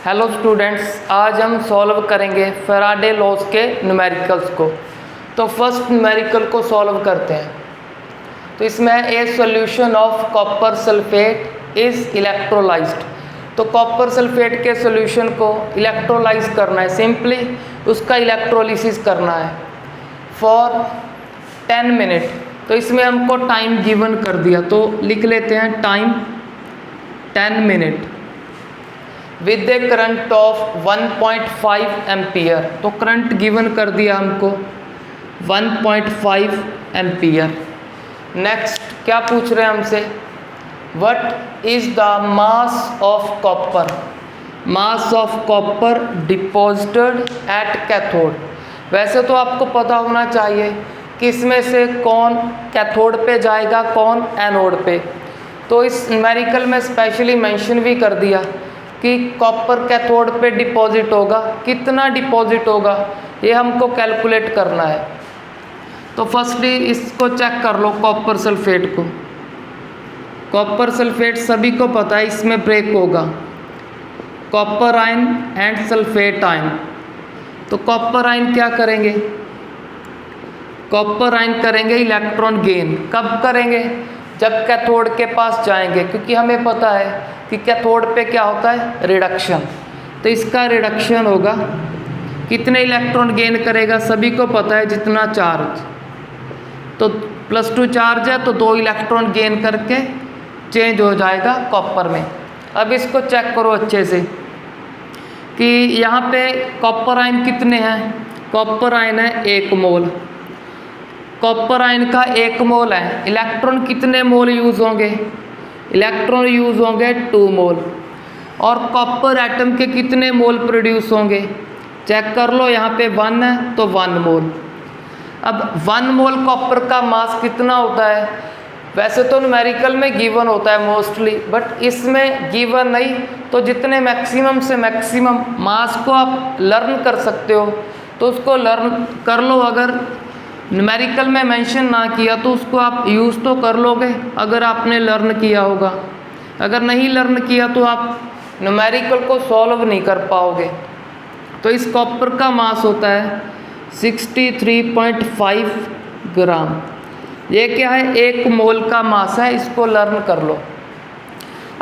Hello students, आज हम solve करेंगे फैराडे लॉज के न्यूमेरिकल्स को। तो फर्स्ट न्यूमेरिकल को सॉल्व करते हैं। तो इसमें ए solution of copper sulphate is electrolysed. तो कॉपर सल्फेट के सॉल्यूशन को इलेक्ट्रोलाइज करना है, सिंपली उसका इलेक्ट्रोलिसिस करना है फॉर 10 मिनट। तो इसमें हमको टाइम गिवन कर दिया, तो लिख लेते हैं time 10 minute with A current of 1.5 ampere. तो करंट गिवन कर दिया हमको 1.5 एम्पियर। नेक्स्ट क्या पूछ रहे हैं हमसे, what is the mass of copper. Mass of copper deposited at cathode. वैसे तो आपको पता होना चाहिए कि इसमें से कौन कैथोड पे जाएगा, कौन एनोड पे। तो इस न्यूमेरिकल में स्पेशली मेंशन भी कर दिया कि कॉपर कैथोड पे डिपॉजिट होगा, कितना डिपॉजिट होगा ये हमको कैलकुलेट करना है। तो फर्स्टली इसको चेक कर लो, कॉपर सल्फेट को। कॉपर सल्फेट सभी को पता है इसमें ब्रेक होगा, copper ion and sulphate ion. तो कॉपर आयन क्या करेंगे, कॉपर आयन करेंगे इलेक्ट्रॉन गेन। कब करेंगे, जब कैथोड के पास जाएंगे, क्योंकि हमें पता है कि कैथोड पे क्या होता है, रिडक्शन। तो इसका रिडक्शन होगा, कितने इलेक्ट्रॉन गेन करेगा सभी को पता है, जितना चार्ज। तो +2 चार्ज है तो 2 इलेक्ट्रॉन गेन करके चेंज हो जाएगा कॉपर में। अब इसको चेक करो अच्छे से कि यहाँ पे कॉपर आयन कितने हैं। कॉपर आयन है 1 मोल। कॉपर आयन का 1 मोल है, इलेक्ट्रॉन कितने मोल यूज़ होंगे, इलेक्ट्रॉन यूज़ होंगे 2 मोल। और कॉपर एटम के कितने मोल प्रोड्यूस होंगे, चेक कर लो, यहाँ पे 1 है तो 1 मोल। अब 1 मोल कॉपर का मास कितना होता है, वैसे तो न्यूमेरिकल में गिवन होता है मोस्टली, बट इसमें गिवन नहीं। तो जितने मैक्सिमम से मैक्सिमम मास को आप लर्न कर सकते हो तो उसको लर्न कर लो। अगर न्यूमेरिकल में मेंशन ना किया तो उसको आप यूज़ तो कर लोगे अगर आपने लर्न किया होगा। अगर नहीं लर्न किया तो आप न्यूमेरिकल को सॉल्व नहीं कर पाओगे। तो इस कॉपर का मास होता है 63.5 ग्राम। ये क्या है, 1 मोल का मास है, इसको लर्न कर लो।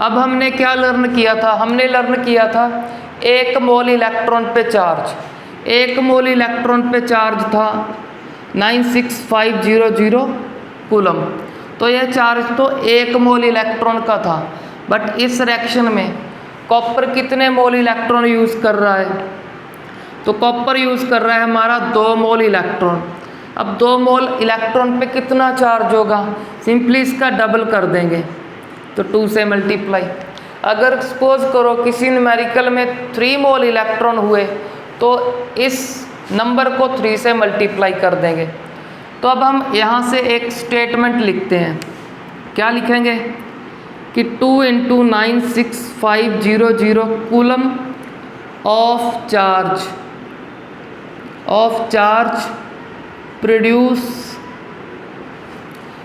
अब हमने क्या लर्न किया था, हमने लर्न किया था 1 मोल इलेक्ट्रॉन पे चार्ज। 1 मोल इलेक्ट्रॉन पे चार्ज था 96500 कूलम। तो यह चार्ज तो 1 मोल इलेक्ट्रॉन का था, बट इस रिएक्शन में कॉपर कितने मोल इलेक्ट्रॉन यूज़ कर रहा है, तो कॉपर यूज़ कर रहा है हमारा 2 मोल इलेक्ट्रॉन। अब 2 मोल इलेक्ट्रॉन पे कितना चार्ज होगा, सिंपली इसका डबल कर देंगे, तो 2 से मल्टीप्लाई। अगर सपोज करो किसी न्यूमेरिकल में 3 मोल इलेक्ट्रॉन हुए तो इस नंबर को 3 से मल्टीप्लाई कर देंगे। तो अब हम यहाँ से एक स्टेटमेंट लिखते हैं, क्या लिखेंगे कि 2 × 96500 कूलम ऑफ चार्ज प्रोड्यूस।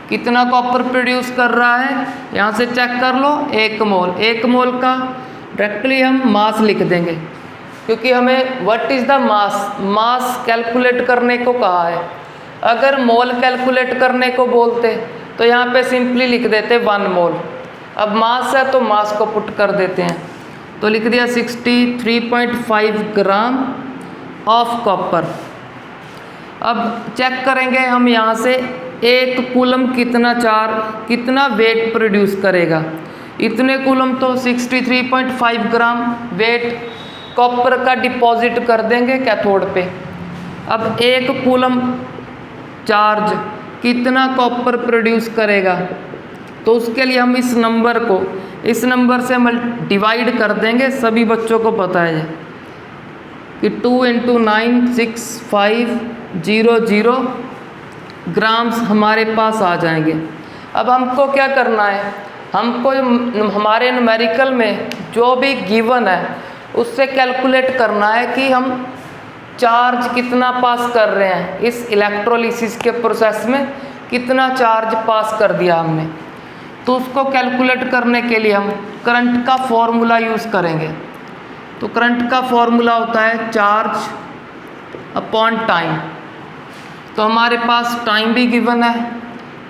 कितना कॉपर प्रोड्यूस कर रहा है, यहाँ से चेक कर लो, 1 मोल। 1 मोल का डायरेक्टली हम मास लिख देंगे, क्योंकि हमें what is the mass calculate करने को कहा है। अगर मोल कैलकुलेट करने को बोलते तो यहाँ पे सिंपली लिख देते 1 मोल। अब मास है तो मास को पुट कर देते हैं, तो लिख दिया 63.5 ग्राम ऑफ कॉपर। अब चेक करेंगे हम यहाँ से 1 कूलम कितना वेट प्रोड्यूस करेगा। इतने कूलम तो 63.5 ग्राम वेट कॉपर का डिपॉजिट कर देंगे कैथोड पे। अब 1 कूलम चार्ज कितना कॉपर प्रोड्यूस करेगा, तो उसके लिए हम इस नंबर से हम डिवाइड कर देंगे। सभी बच्चों को पता है ये कि 2 × 96500 ग्राम्स हमारे पास आ जाएंगे। अब हमको क्या करना है, हमको हमारे न्यूमेरिकल में जो भी गिवन है उससे कैलकुलेट करना है कि हम चार्ज कितना पास कर रहे हैं, इस इलेक्ट्रोलिसिस के प्रोसेस में कितना चार्ज पास कर दिया हमने। तो उसको कैलकुलेट करने के लिए हम करंट का फॉर्मूला यूज़ करेंगे। तो करंट का फॉर्मूला होता है चार्ज अपॉन टाइम। तो हमारे पास टाइम भी गिवन है,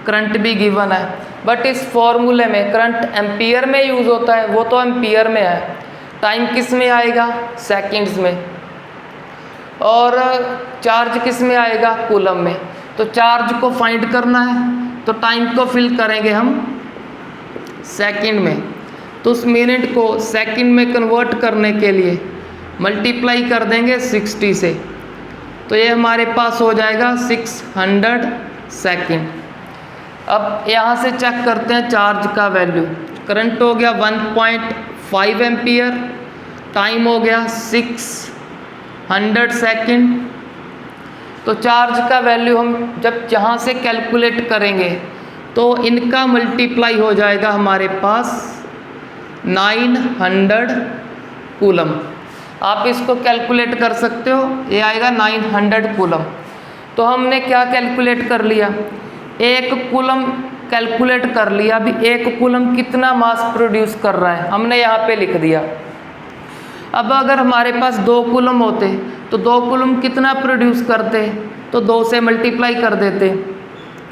करंट भी गिवन है, बट इस फॉर्मूले में करंट एम्पियर में यूज़ होता है, वो तो एम्पियर में है, टाइम किस में आएगा, सेकंड्स में, और चार्ज किस में आएगा, कूलम में। तो चार्ज को फाइंड करना है तो टाइम को फिल करेंगे हम सेकंड में, तो उस मिनट को सेकंड में कन्वर्ट करने के लिए मल्टीप्लाई कर देंगे 60 से, तो ये हमारे पास हो जाएगा 600 सेकंड। अब यहाँ से चेक करते हैं चार्ज का वैल्यू। करंट हो गया 1.5 एम्पियर, टाइम हो गया 600 सेकंड। तो चार्ज का वैल्यू हम जब जहाँ से कैलकुलेट करेंगे तो इनका मल्टीप्लाई हो जाएगा हमारे पास 900 कूलम। आप इसको कैलकुलेट कर सकते हो, ये आएगा 900 कूलम। तो हमने क्या कैलकुलेट कर लिया, एक कूलम कैलकुलेट कर लिया। अभी एक कूलम कितना मास प्रोड्यूस कर रहा है हमने यहाँ पे लिख दिया। अब अगर हमारे पास 2 कूलम होते तो 2 कूलम कितना प्रोड्यूस करते, तो 2 से मल्टीप्लाई कर देते।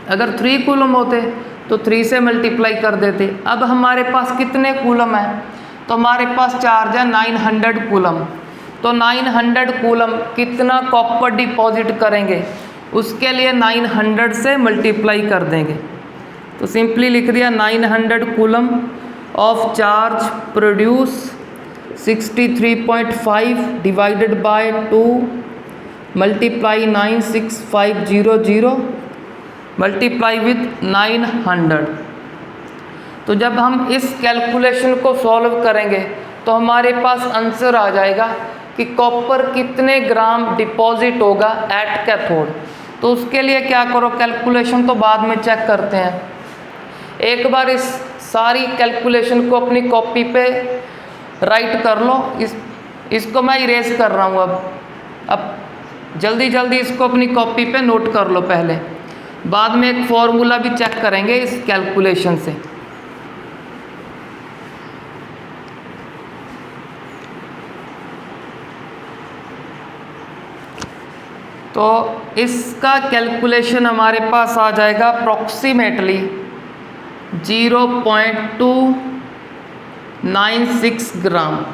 अगर 3 कूलम होते तो 3 से मल्टीप्लाई कर देते। अब हमारे पास कितने कूलम है, तो हमारे पास चार्ज है 900 कूलम। तो 900 कूलम कितना कॉपर डिपॉजिट करेंगे, उसके लिए 900 से मल्टीप्लाई कर देंगे। तो सिंपली लिख दिया 900 coulomb of charge produce 63.5 divided by 2 multiply 96500 multiply with 900। तो जब हम इस कैलकुलेशन को सॉल्व करेंगे तो हमारे पास आंसर आ जाएगा कि कॉपर कितने ग्राम डिपॉजिट होगा एट कैथोड। तो उसके लिए क्या करो, कैलकुलेशन तो बाद में चेक करते हैं। एक बार इस सारी कैलकुलेशन को अपनी कॉपी पे राइट कर लो। इसको मैं इरेज कर रहा हूँ अब जल्दी जल्दी इसको अपनी कॉपी पे नोट कर लो पहले, बाद में एक फॉर्मूला भी चेक करेंगे इस कैलकुलेशन से। तो इसका कैलकुलेशन हमारे पास आ जाएगा अप्रॉक्सीमेटली 0.296 ग्राम।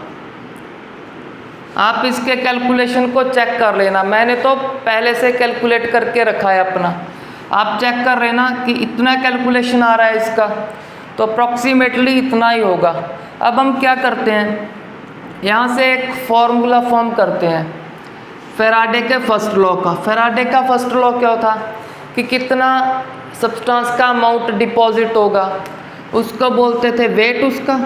आप इसके कैलकुलेशन को चेक कर लेना, मैंने तो पहले से कैलकुलेट करके रखा है अपना, आप चेक कर लेना कि इतना कैलकुलेशन आ रहा है इसका, तो अप्रॉक्सीमेटली इतना ही होगा। अब हम क्या करते हैं, यहाँ से एक फॉर्मूला फॉर्म करते हैं फैराडे के फर्स्ट लॉ का। फैराडे का फर्स्ट लॉ क्या था कि कितना सब्सटेंस का अमाउंट डिपॉजिट होगा, उसको बोलते थे वेट उसका।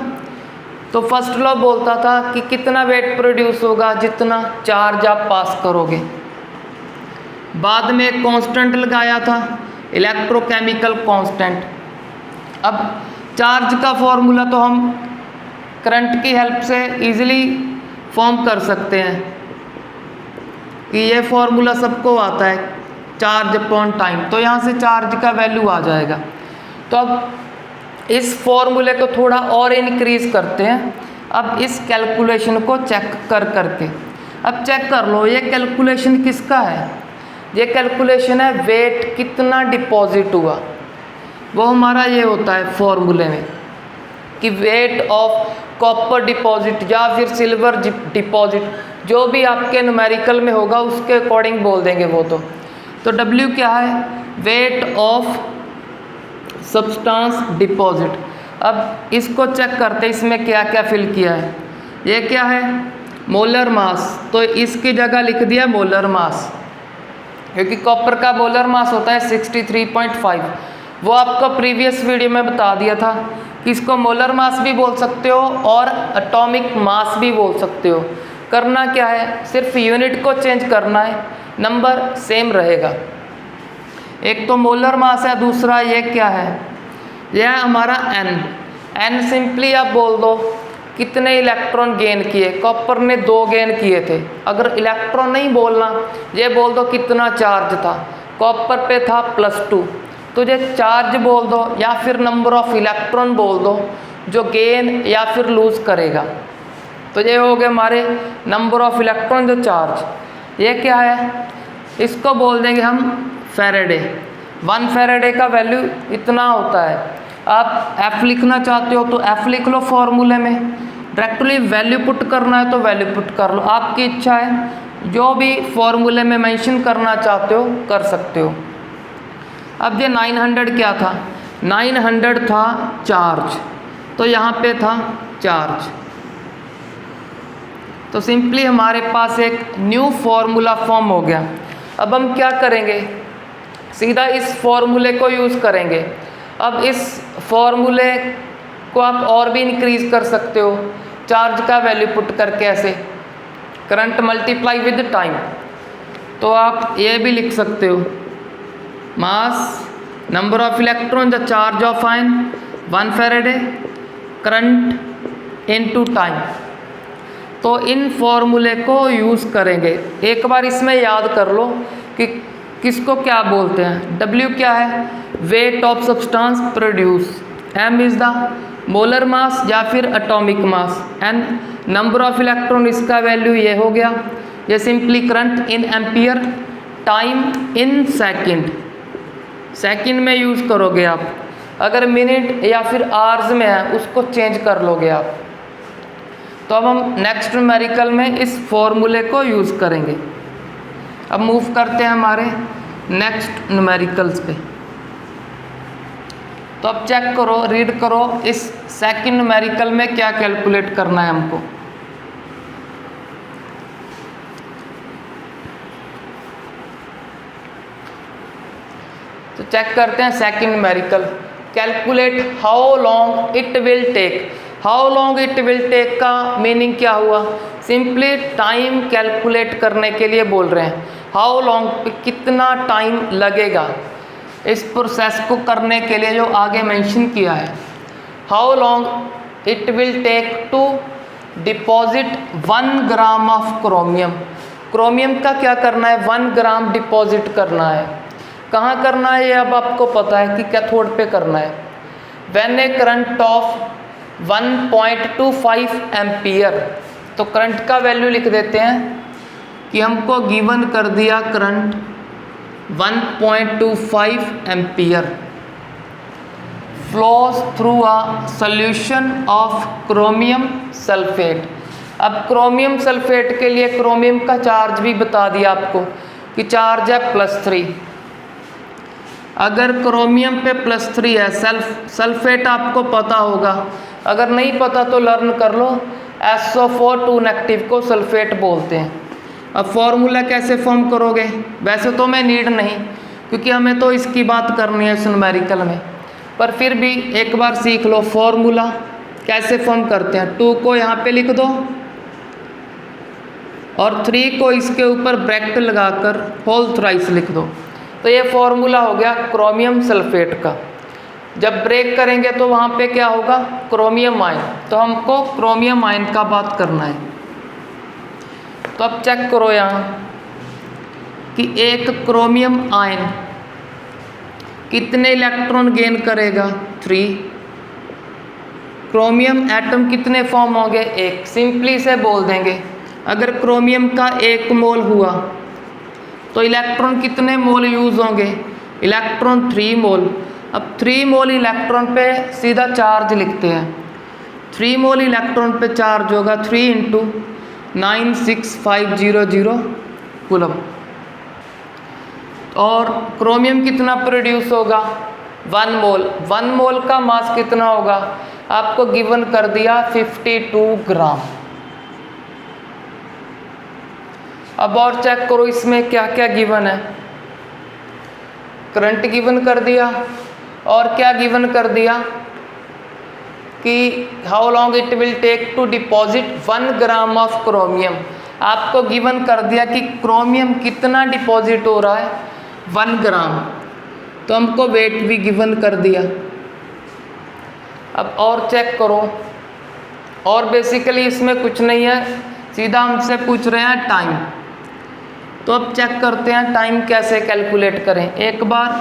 तो फर्स्ट लॉ बोलता था कि कितना वेट प्रोड्यूस होगा जितना चार्ज आप पास करोगे। बाद में एक कांस्टेंट लगाया था, इलेक्ट्रोकेमिकल कांस्टेंट। अब चार्ज का फॉर्मूला तो हम करंट की हेल्प से इजीली फॉर्म कर सकते हैं कि ये फॉर्मूला सबको आता है, चार्ज अपॉन टाइम। तो यहाँ से चार्ज का वैल्यू आ जाएगा। तो अब इस फॉर्मूले को थोड़ा और इंक्रीज करते हैं। अब इस कैलकुलेशन को चेक करके अब चेक कर लो ये कैलकुलेशन किसका है। ये कैलकुलेशन है वेट कितना डिपॉजिट हुआ, वो हमारा ये होता है फॉर्मूले में कि वेट ऑफ कॉपर डिपॉजिट या फिर सिल्वर डिपॉजिट, जो भी आपके न्यूमेरिकल में होगा उसके अकॉर्डिंग बोल देंगे वो। तो W क्या है, वेट ऑफ सब्सटेंस डिपॉजिट। अब इसको चेक करते हैं इसमें क्या क्या फिल किया है। ये क्या है, मोलर मास, तो इसकी जगह लिख दिया मोलर मास, क्योंकि कॉपर का मोलर मास होता है 63.5। वो आपको प्रीवियस वीडियो में बता दिया था कि इसको मोलर मास भी बोल सकते हो और एटॉमिक मास भी बोल सकते हो। करना क्या है, सिर्फ यूनिट को चेंज करना है, नंबर सेम रहेगा। एक तो मोलर मास है, दूसरा ये क्या है, यह है हमारा N सिंपली आप बोल दो कितने इलेक्ट्रॉन गेन किए। कॉपर ने 2 गेन किए थे। अगर इलेक्ट्रॉन नहीं बोलना, ये बोल दो कितना चार्ज था, कॉपर पे था +2, तो ये चार्ज बोल दो या फिर नंबर ऑफ इलेक्ट्रॉन बोल दो जो गेन या फिर लूज करेगा। तो ये हो गए हमारे नंबर ऑफ इलेक्ट्रॉन जो चार्ज। ये क्या है, इसको बोल देंगे हम फैराडे। 1 फैराडे का वैल्यू इतना होता है। आप F लिखना चाहते हो तो F लिख लो फॉर्मूले में, डायरेक्टली वैल्यू पुट करना है तो वैल्यू पुट कर लो, आपकी इच्छा है। जो भी फॉर्मूले में मेंशन करना चाहते हो कर सकते हो। अब ये 900 क्या था, 900 था चार्ज, तो यहाँ पे था चार्ज। तो सिंपली हमारे पास एक न्यू फॉर्मूला फॉर्म हो गया। अब हम क्या करेंगे, सीधा इस फॉर्मूले को यूज़ करेंगे। अब इस फॉर्मूले को आप और भी इंक्रीज कर सकते हो चार्ज का वैल्यू पुट करके, ऐसे करंट मल्टीप्लाई विद टाइम। तो आप ये भी लिख सकते हो, mass, number of electron, the charge of ion 1 faraday, current into time. तो इन फॉर्मूले को यूज़ करेंगे। एक बार इसमें याद कर लो कि किसको क्या बोलते हैं। W क्या है, weight of substance produce, M is the molar mass या फिर atomic mass, N number of electron, इसका वैल्यू ये हो गया। ये simply current in ampere, time in second, second में यूज़ करोगे आप। अगर मिनट या फिर आवर्स में है उसको चेंज कर लोगे आप। तो अब हम नेक्स्ट न्यूमेरिकल में इस फॉर्मूले को यूज़ करेंगे। अब मूव करते हैं हमारे नेक्स्ट न्यूमेरिकल्स पे। तो अब चेक करो, रीड करो इस सेकंड न्यूमेरिकल में क्या कैलकुलेट करना है हमको। तो चेक करते हैं second numerical, calculate how long it will take. How long it will take का मीनिंग क्या हुआ, सिंपली टाइम कैलकुलेट करने के लिए बोल रहे हैं। हाउ लॉन्ग, कितना टाइम लगेगा इस प्रोसेस को करने के लिए जो आगे मेंशन किया है। How long it will take to deposit 1 gram of chromium. Chromium का क्या करना है, 1 ग्राम डिपॉजिट करना है। कहाँ करना है ये अब आपको पता है कि कैथोड पे करना है। When A current of 1.25 ampere, तो करंट का वैल्यू लिख देते हैं कि हमको गिवन कर दिया current 1.25 ampere flows through a solution of chromium sulphate. अब क्रोमियम सल्फेट के लिए क्रोमियम का चार्ज भी बता दिया आपको कि चार्ज है +3। अगर क्रोमियम पे +3 है, सल्फेट आपको पता होगा, अगर नहीं पता तो लर्न कर लो। SO4 2 नेगेटिव को सल्फेट बोलते हैं। अब फॉर्मूला कैसे फॉर्म करोगे, वैसे तो मैं नीड नहीं क्योंकि हमें तो इसकी बात करनी है इस न्यूमेरिकल में, पर फिर भी एक बार सीख लो फॉर्मूला कैसे फॉर्म करते हैं। 2 को यहाँ पे लिख दो और 3 को इसके ऊपर ब्रैकेट लगाकर होल थ्राइस लिख दो। तो ये फॉर्मूला हो गया क्रोमियम सल्फेट का। जब ब्रेक करेंगे तो वहाँ पे क्या होगा, क्रोमियम आयन। तो हमको क्रोमियम आयन का बात करना है। तो अब चेक करो यहाँ कि एक क्रोमियम आयन कितने इलेक्ट्रॉन गेन करेगा, 3। क्रोमियम एटम कितने फॉर्म होंगे, 1। सिंपली से बोल देंगे अगर क्रोमियम का 1 मोल हुआ तो इलेक्ट्रॉन कितने मोल यूज़ होंगे, इलेक्ट्रॉन 3 मोल। अब 3 मोल इलेक्ट्रॉन पे सीधा चार्ज लिखते हैं। 3 मोल इलेक्ट्रॉन पे चार्ज होगा 3 × 96500 कूलम। और क्रोमियम कितना प्रोड्यूस होगा, 1 मोल। 1 मोल का मास कितना होगा, आपको गिवन कर दिया 52 ग्राम। अब और चेक करो इसमें क्या क्या गिवन है। करंट गिवन कर दिया और क्या गिवन कर दिया कि how long it will take to deposit 1 gram of chromium. आपको गिवन कर दिया कि क्रोमियम कितना डिपॉजिट हो रहा है, 1 ग्राम। तो हमको वेट भी गिवन कर दिया। अब और चेक करो, और बेसिकली इसमें कुछ नहीं है, सीधा हमसे पूछ रहे हैं टाइम। तो अब चेक करते हैं टाइम कैसे कैलकुलेट करें। एक बार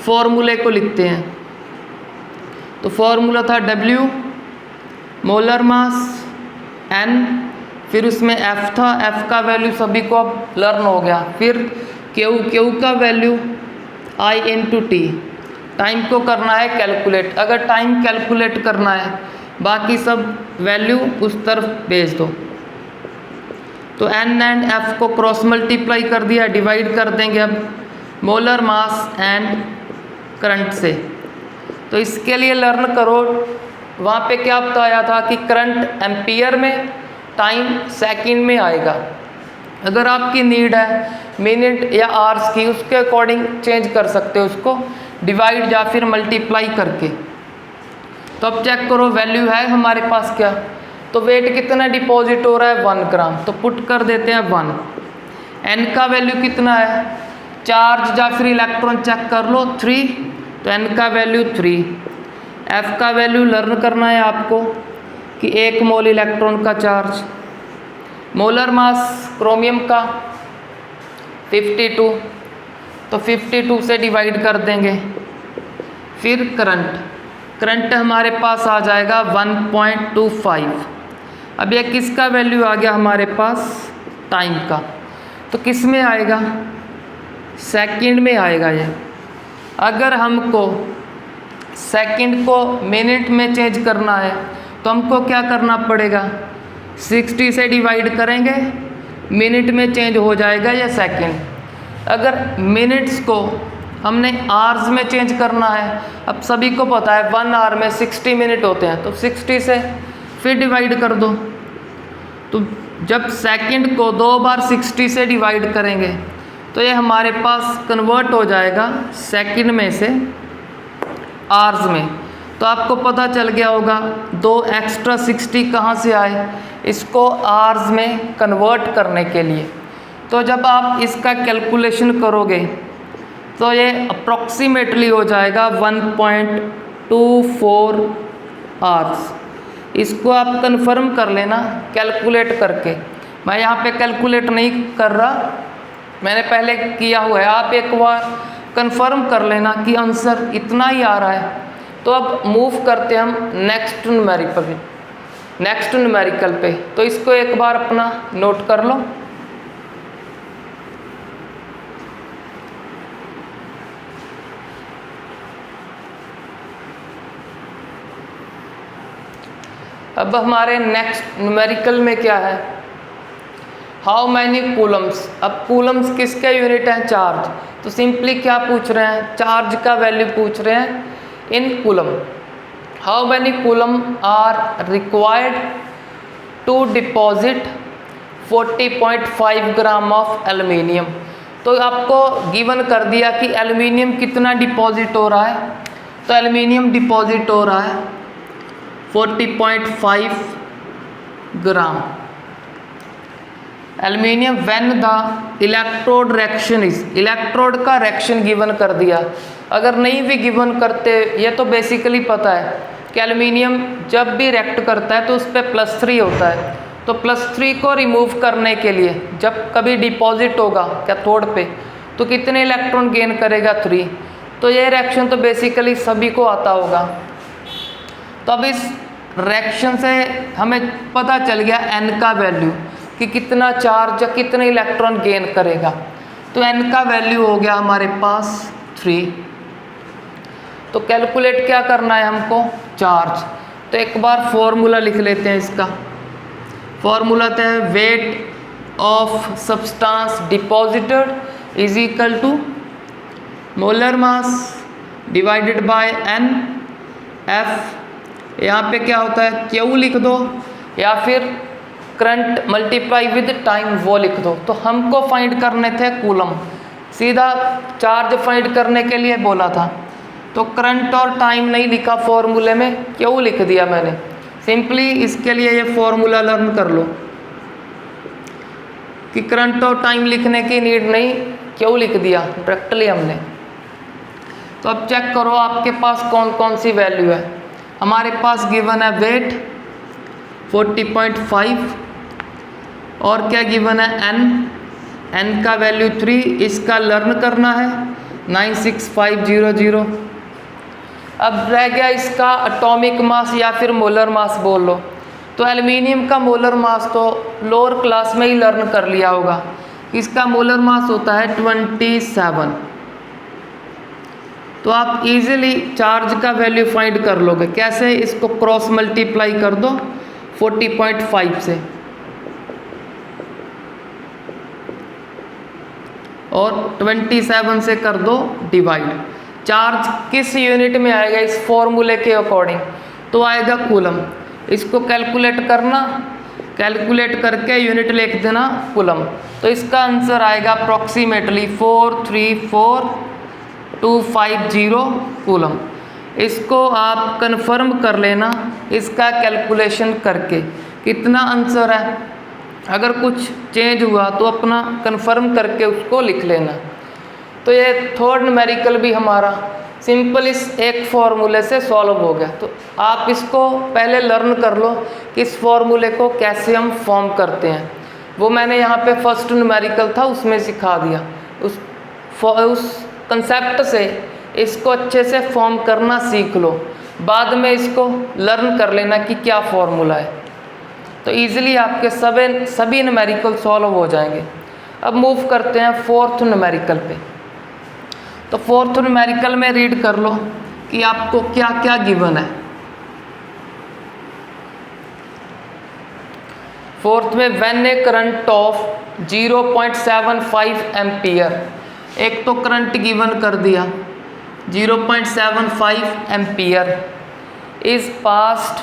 फॉर्मूले को लिखते हैं। तो फॉर्मूला था W मोलर मास, N फिर उसमें F था, F का वैल्यू सभी को अब लर्न हो गया। फिर Q का value I into T, time को करना है कैलकुलेट। अगर टाइम कैलकुलेट करना है, बाकी सब वैल्यू उस तरफ भेज दो। तो N एंड F को क्रॉस मल्टीप्लाई कर दिया, डिवाइड कर देंगे अब मोलर मास एंड करंट से। तो इसके लिए लर्न करो, वहाँ पे क्या बताया था कि करंट एम्पियर में, टाइम सेकंड में आएगा। अगर आपकी नीड है मिनट या आवर्स की, उसके अकॉर्डिंग चेंज कर सकते हो उसको, डिवाइड या फिर मल्टीप्लाई करके। तो अब चेक करो वैल्यू है हमारे पास क्या, तो वेट कितना डिपॉजिट हो रहा है 1 ग्राम, तो पुट कर देते हैं 1। एन का वैल्यू कितना है, चार्ज या फिर इलेक्ट्रॉन चेक कर लो 3, तो एन का वैल्यू 3। एफ का वैल्यू लर्न करना है आपको कि 1 मोल इलेक्ट्रॉन का चार्ज। मोलर मास क्रोमियम का 52, तो 52 से डिवाइड कर देंगे। फिर करंट हमारे पास आ जाएगा 1.25। अब ये किसका वैल्यू आ गया हमारे पास, टाइम का। तो किस में आएगा, सेकंड में आएगा ये। अगर हमको सेकंड को मिनट में चेंज करना है तो हमको क्या करना पड़ेगा, 60 से डिवाइड करेंगे, मिनट में चेंज हो जाएगा या सेकंड। अगर मिनट्स को हमने आवर्स में चेंज करना है, अब सभी को पता है 1 आवर में 60 मिनट होते हैं, तो 60 से फिर डिवाइड कर दो। तो जब सेकंड को 2 बार 60 से डिवाइड करेंगे तो ये हमारे पास कन्वर्ट हो जाएगा सेकंड में से आवर्स में। तो आपको पता चल गया होगा 2 एक्स्ट्रा 60 कहाँ से आए, इसको आवर्स में कन्वर्ट करने के लिए। तो जब आप इसका कैलकुलेशन करोगे तो ये अप्रॉक्सीमेटली हो जाएगा 1.24 आवर्स। इसको आप कंफर्म कर लेना कैलकुलेट करके। मैं यहाँ पे कैलकुलेट नहीं कर रहा, मैंने पहले किया हुआ है। आप एक बार कंफर्म कर लेना कि आंसर इतना ही आ रहा है। तो अब मूव करते हैं हम नेक्स्ट न्यूमेरिकल पे। तो इसको एक बार अपना नोट कर लो। अब हमारे नेक्स्ट न्यूमेरिकल में क्या है, हाउ मैनी कूलम्स। अब कूलम्स किसके यूनिट हैं, चार्ज। तो सिंपली क्या पूछ रहे हैं, चार्ज का वैल्यू पूछ रहे हैं in coulomb. How many coulomb are required to deposit 40.5 gram of aluminium. तो आपको गिवन कर दिया कि एल्युमिनियम कितना डिपॉजिट हो रहा है, तो एल्युमिनियम डिपॉजिट हो रहा है 40.5 gram aluminium when the electrode reaction is. Electrode का रिएक्शन गिवन कर दिया। अगर नहीं भी गिवन करते, ये तो बेसिकली पता है कि एल्युमिनियम जब भी रिएक्ट करता है तो उस पर +3 होता है। तो +3 को रिमूव करने के लिए जब कभी डिपॉजिट होगा कैथोड पे तो कितने इलेक्ट्रॉन गेन करेगा, 3। तो ये रिएक्शन तो बेसिकली सभी को आता होगा। तो अब इस रिएक्शन से हमें पता चल गया n का वैल्यू कि कितना चार्ज या कितने इलेक्ट्रॉन गेन करेगा। तो n का वैल्यू हो गया हमारे पास 3। तो कैलकुलेट क्या करना है हमको, चार्ज। तो एक बार फॉर्मूला लिख लेते हैं इसका। फॉर्मूला तो है weight of substance deposited is equal to molar mass divided by n। F यहाँ पे क्या होता है, Q लिख दो या फिर करंट मल्टीप्लाई विद टाइम वो लिख दो। तो हमको फाइंड करने थे कूलम, सीधा चार्ज फाइंड करने के लिए बोला था। तो करंट और टाइम नहीं लिखा फॉर्मूले में, Q लिख दिया मैंने। सिंपली इसके लिए ये फॉर्मूला लर्न कर लो कि करंट और टाइम लिखने की नीड नहीं, Q लिख दिया डायरेक्टली हमने। तो अब चेक करो आपके पास कौन कौन सी वैल्यू है। हमारे पास गिवन है वेट 40.5 और क्या गिवन है n का वैल्यू 3। इसका लर्न करना है 96500। अब रह गया इसका एटॉमिक मास या फिर मोलर मास बोल लो। तो एल्युमिनियम का मोलर मास तो लोअर क्लास में ही लर्न कर लिया होगा। इसका मोलर मास होता है 27। तो आप इजीली चार्ज का वैल्यू फाइंड कर लोगे। कैसे? इसको क्रॉस मल्टीप्लाई कर दो 40.5 से और 27 से कर दो डिवाइड। चार्ज किस यूनिट में आएगा इस फॉर्मूले के अकॉर्डिंग? तो आएगा कूलम। इसको कैलकुलेट करना, कैलकुलेट करके यूनिट लिख देना कूलम। तो इसका आंसर आएगा अप्रॉक्सीमेटली 434.250 कूलम। इसको आप कंफर्म कर लेना इसका कैलकुलेशन करके कितना आंसर है। अगर कुछ चेंज हुआ तो अपना कंफर्म करके उसको लिख लेना। तो ये थर्ड न्यूमेरिकल भी हमारा सिंपल इस एक फॉर्मूले से सॉल्व हो गया। तो आप इसको पहले लर्न कर लो कि इस फॉर्मूले को कैसे हम फॉर्म करते हैं। वो मैंने यहाँ पे फर्स्ट न्यूमेरिकल था उसमें सिखा दिया। उस कंसेप्ट से इसको अच्छे से फॉर्म करना सीख लो, बाद में इसको लर्न कर लेना कि क्या फॉर्मूला है। तो ईजिली आपके सभी न्यूमेरिकल सॉल्व हो जाएंगे। अब मूव करते हैं फोर्थ न्यूमेरिकल पे। तो फोर्थ न्यूमेरिकल में रीड कर लो कि आपको क्या क्या गिवन है। फोर्थ में when A current of 0.75 ampere, एक तो करंट गिवन कर दिया 0.75 ampere is passed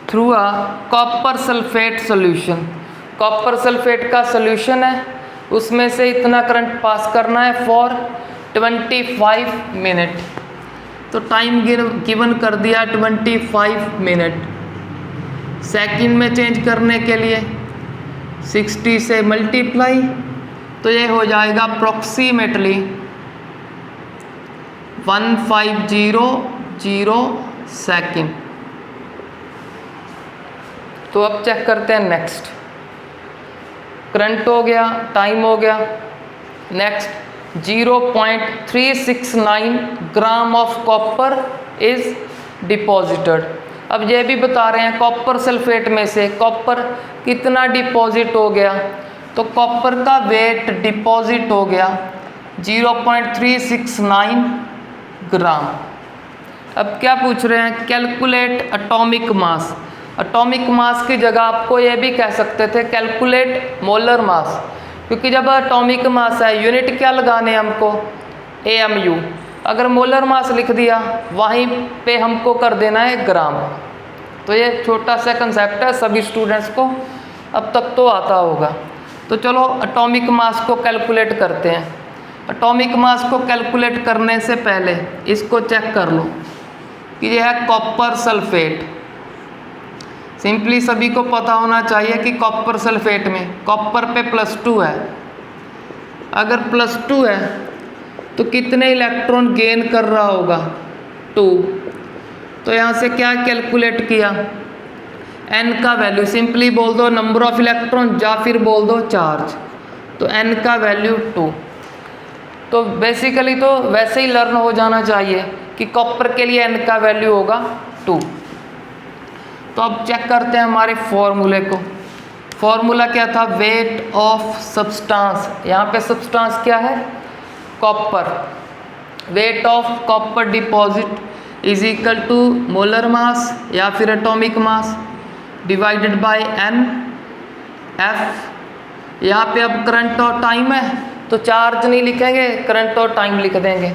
through a copper sulphate solution. Copper sulphate का सॉल्यूशन है, उसमें से इतना करंट पास करना है फॉर 25 मिनट। तो टाइम गिवन कर दिया 25 मिनट। सेकंड में चेंज करने के लिए 60 से मल्टीप्लाई, तो ये हो जाएगा अप्रॉक्सीमेटली 1500 सेकेंड। तो अब चेक करते हैं नेक्स्ट। करंट हो गया, टाइम हो गया। Next 0.369 gram of copper is deposited. अब ये भी बता रहे हैं कॉपर सल्फेट में से कॉपर कितना डिपॉजिट हो गया। तो कॉपर का वेट डिपॉजिट हो गया 0.369 ग्राम। अब क्या पूछ रहे हैं? Calculate atomic mass. Atomic mass की जगह आपको ये भी कह सकते थे कैलकुलेट मोलर मास, क्योंकि जब एटॉमिक मास है यूनिट क्या लगाने हमको? AMU। अगर मोलर मास लिख दिया वहीं पे हमको कर देना है ग्राम। तो ये छोटा सा कंसेप्ट है, सभी स्टूडेंट्स को अब तक तो आता होगा। तो चलो एटॉमिक मास को कैलकुलेट करते हैं। एटॉमिक मास को कैलकुलेट करने से पहले इसको चेक कर लो कि यह है कॉपर सल्फेट। सिंपली सभी को पता होना चाहिए कि कॉपर सल्फेट में कॉपर पे +2 है। अगर +2 है तो कितने इलेक्ट्रॉन गेन कर रहा होगा? 2। तो यहाँ से क्या कैलकुलेट किया? n का वैल्यू, सिंपली बोल दो नंबर ऑफ इलेक्ट्रॉन या फिर बोल दो चार्ज। तो n का वैल्यू 2। तो बेसिकली तो वैसे ही लर्न हो जाना चाहिए कि कॉपर के लिए n का वैल्यू होगा 2। तो अब चेक करते हैं हमारे फॉर्मूले को। फॉर्मूला क्या था? Weight of substance. यहाँ पे सब्सटेंस क्या है? Copper. Weight of copper deposit is equal to molar mass या फिर atomic mass divided by n f। यहाँ पे अब करंट और टाइम है तो चार्ज नहीं लिखेंगे, करंट और टाइम लिख देंगे।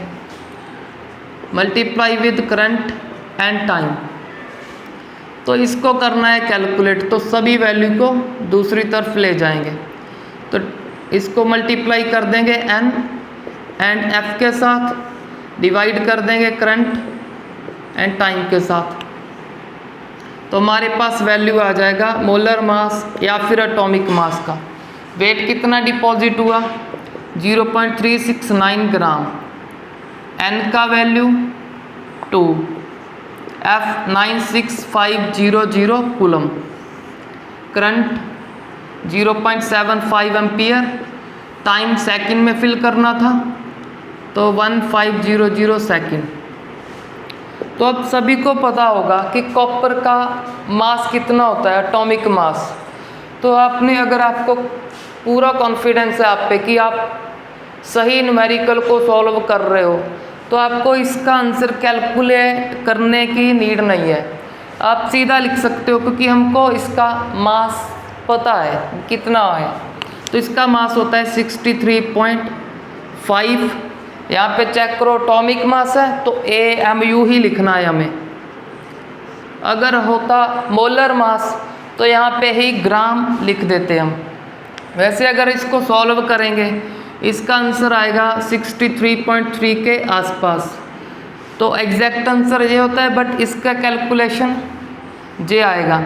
Multiply with current and time. तो इसको करना है कैलकुलेट, तो सभी वैल्यू को दूसरी तरफ ले जाएंगे। तो इसको मल्टीप्लाई कर देंगे n एंड f के साथ, डिवाइड कर देंगे करंट एंड टाइम के साथ। तो हमारे पास वैल्यू आ जाएगा मोलर मास या फिर एटॉमिक मास का। वेट कितना डिपॉजिट हुआ? 0.369 ग्राम। n का value 2, f 96500 coulomb. Current 0.75 ampere. Time second में फिल करना था तो 1500 सेकंड। तो अब सभी को पता होगा कि कॉपर का मास कितना होता है, एटॉमिक मास। तो अगर आपको पूरा कॉन्फिडेंस है आप पे कि आप सही न्यूमेरिकल को सॉल्व कर रहे हो, तो आपको इसका आंसर कैलकुलेट करने की नीड नहीं है, आप सीधा लिख सकते हो, क्योंकि हमको इसका मास पता है कितना है। तो इसका मास होता है 63.5। यहाँ पे चेक करो, एटॉमिक मास है तो AMU ही लिखना है हमें। अगर होता मोलर मास तो यहाँ पे ही ग्राम लिख देते हम। वैसे अगर इसको सॉल्व करेंगे इसका आंसर आएगा 63.3 के आसपास। तो एग्जैक्ट आंसर ये होता है, बट इसका कैलकुलेशन जे आएगा।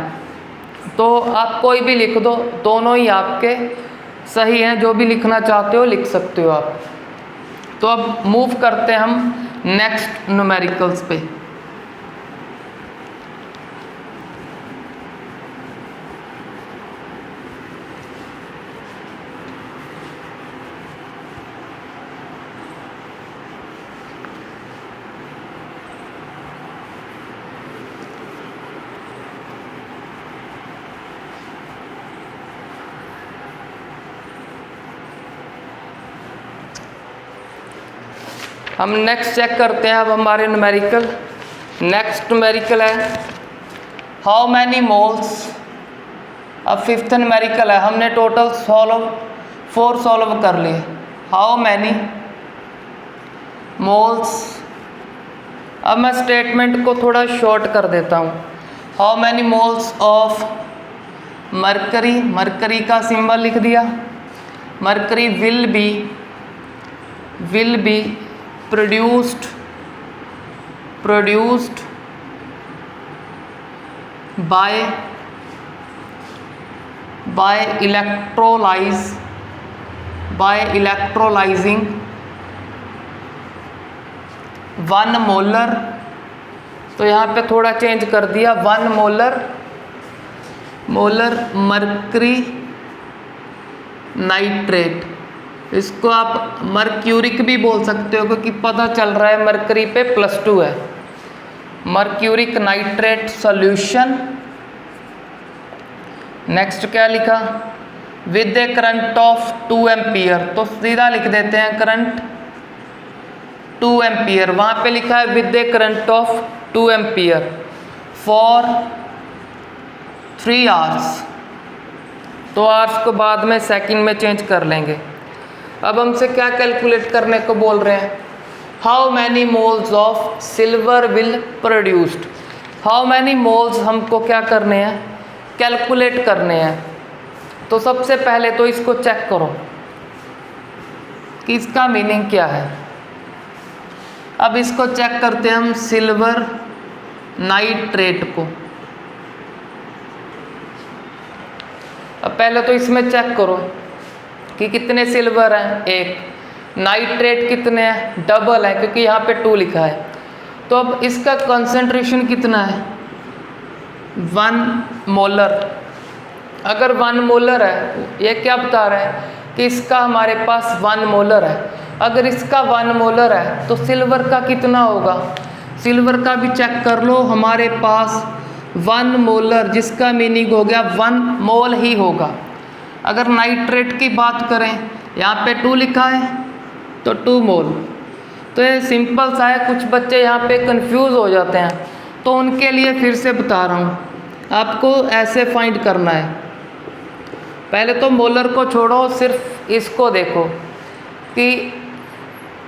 तो आप कोई भी लिख दो, दोनों ही आपके सही हैं, जो भी लिखना चाहते हो लिख सकते हो आप। तो अब मूव करते हैं हम नेक्स्ट न्यूमेरिकल्स पे। हम नेक्स्ट चेक करते हैं अब हमारे न्यूमेरिकल। नेक्स्ट न्यूमेरिकल है हाउ मैनी मोल्स। अब फिफ्थ न्यूमेरिकल है, हमने टोटल 4 सॉल्व कर लिए। How many moles. अब मैं स्टेटमेंट को थोड़ा शॉर्ट कर देता हूँ। How many moles of mercury, mercury का सिंबल लिख दिया। Mercury will be produced by electrolyzing 1 molar. तो यहाँ पे थोड़ा चेंज कर दिया, 1 मोलर मरकरी नाइट्रेट। इसको आप मर्क्यूरिक भी बोल सकते हो, क्योंकि पता चल रहा है मरकरी पे +2 है। Mercuric nitrate solution. नेक्स्ट क्या लिखा, with A current of 2 ampere. तो सीधा लिख देते हैं करंट 2 एम्पियर। वहाँ पे लिखा है with A current of 2 ampere for 3 hours. तो आवर्स को बाद में सेकंड में चेंज कर लेंगे। अब हमसे क्या कैलकुलेट करने को बोल रहे हैं, how many moles of silver will produced. How many moles हमको क्या करने हैं, कैलकुलेट करने हैं। तो सबसे पहले तो इसको चेक करो कि इसका मीनिंग क्या है। अब इसको चेक करते हैं हम सिल्वर नाइट्रेट को। अब पहले तो इसमें चेक करो कि कितने सिल्वर हैं, 1। नाइट्रेट कितने हैं, डबल है, क्योंकि यहाँ पे 2 लिखा है। तो अब इसका कंसंट्रेशन कितना है, 1 मोलर। अगर 1 मोलर है, ये क्या बता रहा है कि इसका हमारे पास 1 मोलर है। अगर इसका 1 मोलर है तो सिल्वर का कितना होगा, सिल्वर का भी चेक कर लो। हमारे पास 1 मोलर, जिसका मीनिंग हो गया 1 मोल ही होगा। अगर नाइट्रेट की बात करें, यहाँ पे 2 लिखा है तो 2 मोल। तो ये सिंपल सा है, कुछ बच्चे यहाँ पे कंफ्यूज हो जाते हैं, तो उनके लिए फिर से बता रहा हूँ। आपको ऐसे फाइंड करना है, पहले तो मोलर को छोड़ो, सिर्फ इसको देखो कि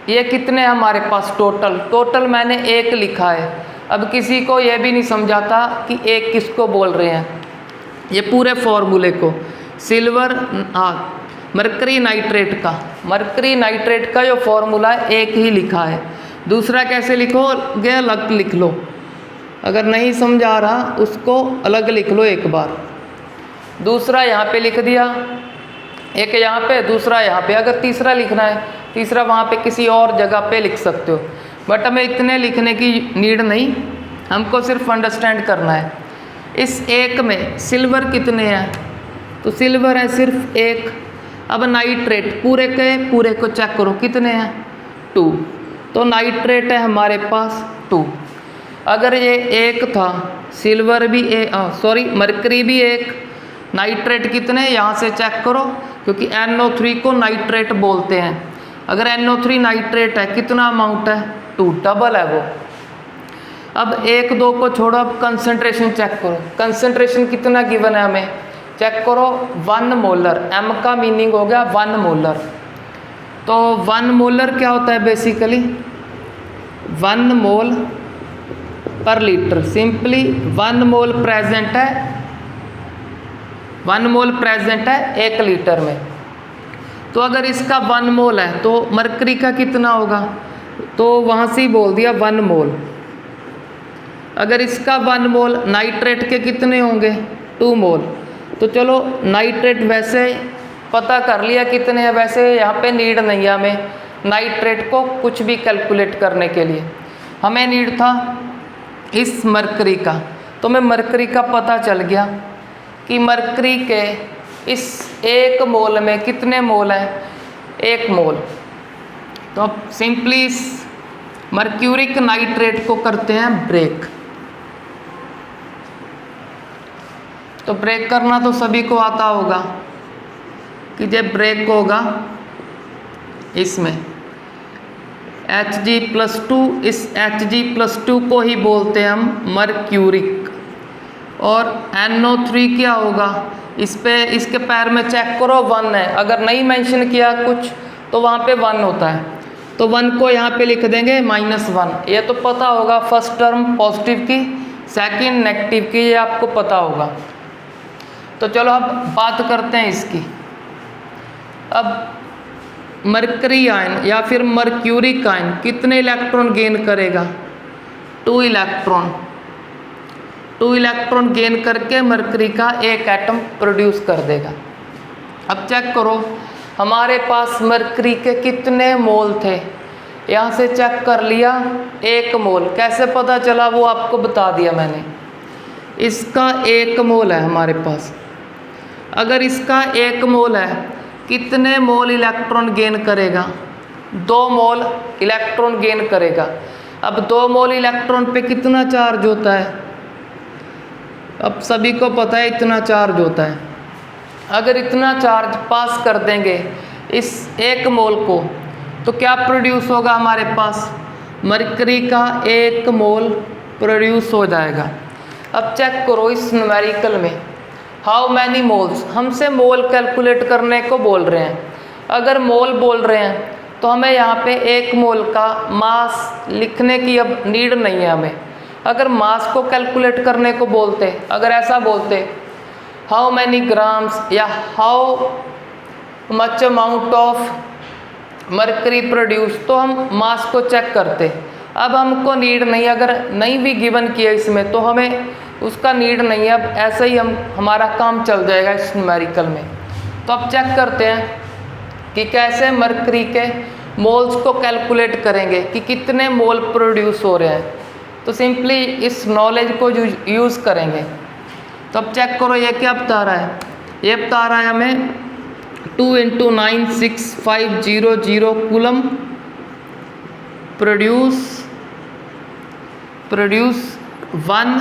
ये कितने हमारे पास टोटल मैंने 1 लिखा है। अब किसी को ये भी नहीं समझाता कि 1 किसको बोल रहे हैं। ये पूरे फॉर्मूले को सिल्वर मरकरी नाइट्रेट का जो फॉर्मूला है 1 ही लिखा है। दूसरा कैसे लिखोगे, अलग लिख लो। अगर नहीं समझा रहा उसको अलग लिख लो एक बार। दूसरा यहाँ पे लिख दिया, एक यहाँ पे, दूसरा यहाँ पे। अगर तीसरा लिखना है, तीसरा वहाँ पे किसी और जगह पे लिख सकते हो, बट हमें इतने लिखने की नीड नहीं, हमको सिर्फ अंडरस्टैंड करना है। इस 1 में सिल्वर कितने हैं, तो सिल्वर है सिर्फ 1। अब नाइट्रेट पूरे को चेक करो कितने हैं, 2। तो नाइट्रेट है हमारे पास 2। अगर ये एक था, सिल्वर भी मरकरी भी एक, नाइट्रेट कितने यहाँ से चेक करो, क्योंकि NO3 को नाइट्रेट बोलते हैं। अगर NO3 नाइट्रेट है, कितना अमाउंट है 2, डबल है वो। अब 1 2 को छोड़ो, अब कंसंट्रेशन चेक करो, कंसंट्रेशन कितना गिवन है हमें, चेक करो 1 मोलर, M का मीनिंग हो गया 1 मोलर। तो 1 मोलर क्या होता है बेसिकली, 1 मोल पर लीटर, सिंपली 1 मोल प्रेजेंट है, 1 मोल प्रेजेंट है 1 लीटर में। तो अगर इसका 1 मोल है तो मरकरी का कितना होगा, तो वहाँ से ही बोल दिया 1 मोल। अगर इसका 1 मोल, नाइट्रेट के कितने होंगे 2 मोल। तो चलो नाइट्रेट वैसे पता कर लिया कितने हैं, वैसे यहाँ पे नीड नहीं है हमें नाइट्रेट को कुछ भी कैलकुलेट करने के लिए, हमें नीड था इस मरकरी का। तो मैं मरकरी का पता चल गया कि मरकरी के इस 1 मोल में कितने मोल हैं, 1 मोल। तो अब सिंपली इस मर्क्यूरिक नाइट्रेट को करते हैं ब्रेक। तो ब्रेक करना तो सभी को आता होगा कि जब ब्रेक होगा इसमें Hg+2, इस Hg+2 को ही बोलते हैं हम मर्क्यूरिक। और NO3 क्या होगा, इस पे इसके पैर में चेक करो 1 है, अगर नहीं मेंशन किया कुछ तो वहाँ पे 1 होता है, तो 1 को यहाँ पे लिख देंगे -1। ये तो पता होगा, फर्स्ट टर्म पॉजिटिव की, सेकंड नेगेटिव की, ये आपको पता होगा। तो चलो अब बात करते हैं इसकी। अब मरकरी आयन या फिर मर्क्यूरिक आयन कितने इलेक्ट्रॉन गेन करेगा, 2 इलेक्ट्रॉन। 2 इलेक्ट्रॉन गेन करके मरकरी का 1 एटम प्रोड्यूस कर देगा। अब चेक करो हमारे पास मरकरी के कितने मोल थे, यहाँ से चेक कर लिया 1 मोल। कैसे पता चला वो आपको बता दिया मैंने, इसका 1 मोल है हमारे पास। अगर इसका 1 मोल है, कितने मोल इलेक्ट्रॉन गेन करेगा, 2 मोल इलेक्ट्रॉन गेन करेगा। अब 2 मोल इलेक्ट्रॉन पे कितना चार्ज होता है, अब सभी को पता है इतना चार्ज होता है। अगर इतना चार्ज पास कर देंगे इस 1 मोल को, तो क्या प्रोड्यूस होगा हमारे पास, मरकरी का 1 मोल प्रोड्यूस हो जाएगा। अब चेक करो इस न्यूमेरिकल में हाउ मैनी मोल्स, हमसे मोल कैलकुलेट करने को बोल रहे हैं। अगर मोल बोल रहे हैं तो हमें यहाँ पे 1 मोल का मास लिखने की अब नीड नहीं है हमें। अगर मास को कैलकुलेट करने को बोलते, अगर ऐसा बोलते हाउ मैनी ग्राम्स या how much amount of mercury produce, तो हम मास को चेक करते। अब हमको नीड नहीं, अगर नहीं भी गिवन किया इसमें तो हमें उसका नीड नहीं है। अब ऐसे ही हमारा काम चल जाएगा इस न्यूमेरिकल में। तो अब चेक करते हैं कि कैसे मरकरी के मोल्स को कैलकुलेट करेंगे कि कितने मोल प्रोड्यूस हो रहे हैं। तो सिंपली इस नॉलेज को यूज़ करेंगे। तो अब चेक करो ये क्या बता रहा है, ये बता रहा है हमें 2 × 96500 coulomb produce 1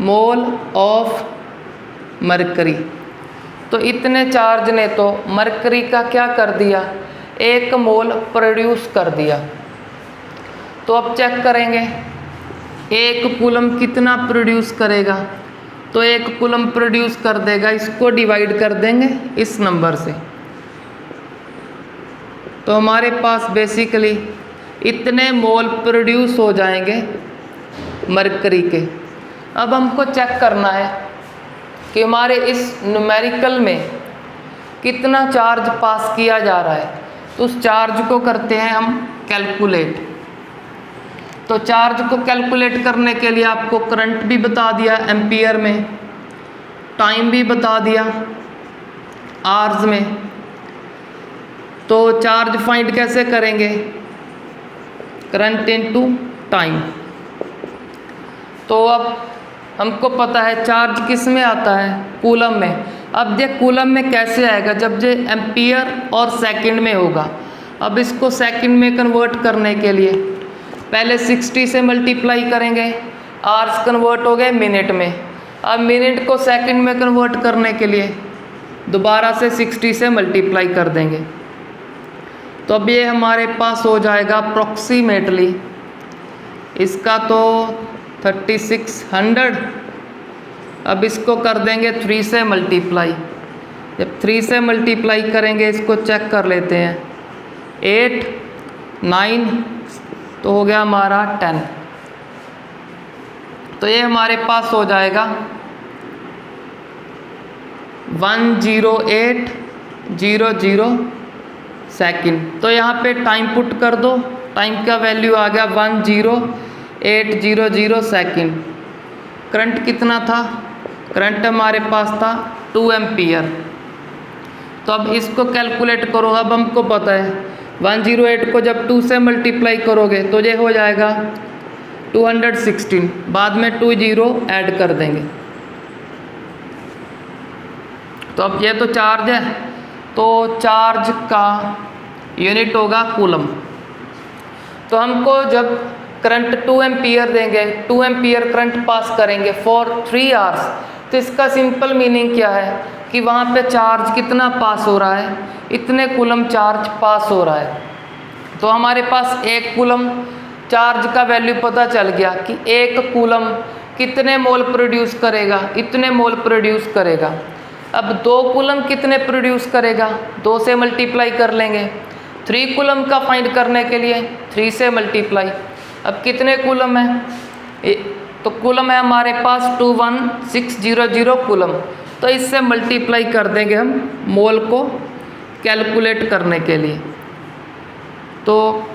mole of mercury. तो इतने चार्ज ने तो मरकरी का क्या कर दिया, 1 मोल प्रोड्यूस कर दिया। तो अब चेक करेंगे 1 कूलम कितना प्रोड्यूस करेगा, तो 1 कूलम प्रोड्यूस कर देगा, इसको डिवाइड कर देंगे इस नंबर से। तो हमारे पास बेसिकली इतने मोल प्रोड्यूस हो जाएंगे मरकरी के। अब हमको चेक करना है कि हमारे इस न्यूमेरिकल में कितना चार्ज पास किया जा रहा है। तो उस चार्ज को करते हैं हम कैलकुलेट। तो चार्ज को कैलकुलेट करने के लिए आपको करंट भी बता दिया एम्पियर में, टाइम भी बता दिया आवर्स में। तो चार्ज फाइंड कैसे करेंगे, करंट इनटू टाइम। तो अब हमको पता है चार्ज किस में आता है, कूलम में। अब ये कूलम में कैसे आएगा, जब ये एम्पियर और सेकंड में होगा। अब इसको सेकंड में कन्वर्ट करने के लिए पहले 60 से मल्टीप्लाई करेंगे, आवर्स कन्वर्ट हो गए मिनट में। अब मिनट को सेकंड में कन्वर्ट करने के लिए दोबारा से 60 से मल्टीप्लाई कर देंगे। तो अब ये हमारे पास हो जाएगा अप्रॉक्सीमेटली, इसका तो 3600। अब इसको कर देंगे 3 से मल्टीप्लाई। जब 3 से मल्टीप्लाई करेंगे, इसको चेक कर लेते हैं, 8 9 तो हो गया हमारा 10। तो ये हमारे पास हो जाएगा 10800 सेकंड। तो यहाँ पे टाइम पुट कर दो, टाइम का वैल्यू आ गया 10800 सेकंड। करंट कितना था? करंट हमारे पास था 2 एम्पियर। तो अब इसको कैलकुलेट करो। अब हमको पता है 108 को जब 2 से मल्टीप्लाई करोगे तो ये हो जाएगा 216, बाद में 2 जीरो ऐड कर देंगे। तो अब ये तो चार्ज है, तो चार्ज का यूनिट होगा कूलम। तो हमको जब करंट 2 एम्पियर देंगे, 2 एम्पियर करंट पास करेंगे फॉर 3 आवर्स, तो इसका सिंपल मीनिंग क्या है कि वहाँ पे चार्ज कितना पास हो रहा है, इतने कूलम चार्ज पास हो रहा है। तो हमारे पास 1 कूलम चार्ज का वैल्यू पता चल गया कि 1 कूलम कितने मोल प्रोड्यूस करेगा, इतने मोल प्रोड्यूस करेगा। अब 2 कूलम कितने प्रोड्यूस करेगा, 2 से मल्टीप्लाई कर लेंगे। 3 कूलम का फाइंड करने के लिए 3 से मल्टीप्लाई। अब कितने कूलम है? तो कूलम है हमारे पास 21600 कूलम। तो इससे मल्टीप्लाई कर देंगे हम मोल को कैलकुलेट करने के लिए। तो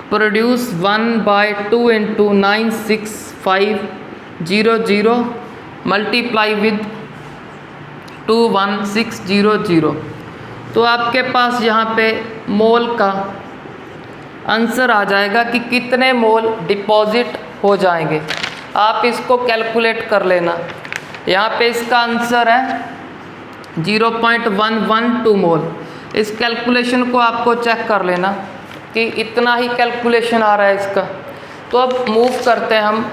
प्रोड्यूस 1/2 × 96500 मल्टीप्लाई विद 21600। तो आपके पास यहाँ पे मोल का आंसर आ जाएगा कि कितने मोल डिपॉजिट हो जाएंगे। आप इसको कैलकुलेट कर लेना। यहाँ पे इसका आंसर है 0.112 मोल। इस कैलकुलेशन को आपको चेक कर लेना कि इतना ही कैलकुलेशन आ रहा है इसका। तो अब मूव करते हैं हम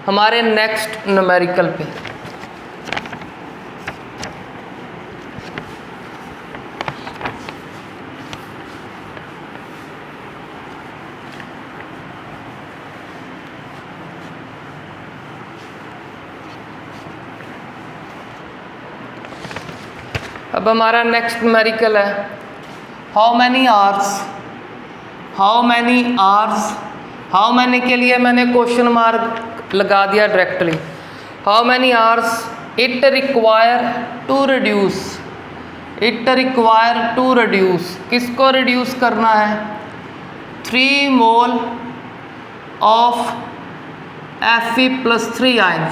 हमारे नेक्स्ट न्यूमेरिकल पे। अब हमारा नेक्स्ट न्यूमेरिकल है how many hours. How many के लिए मैंने क्वेश्चन मार्क लगा दिया directly. How many hours it require to reduce. किसको रिड्यूस करना है? 3 mole of Fe+3 ion.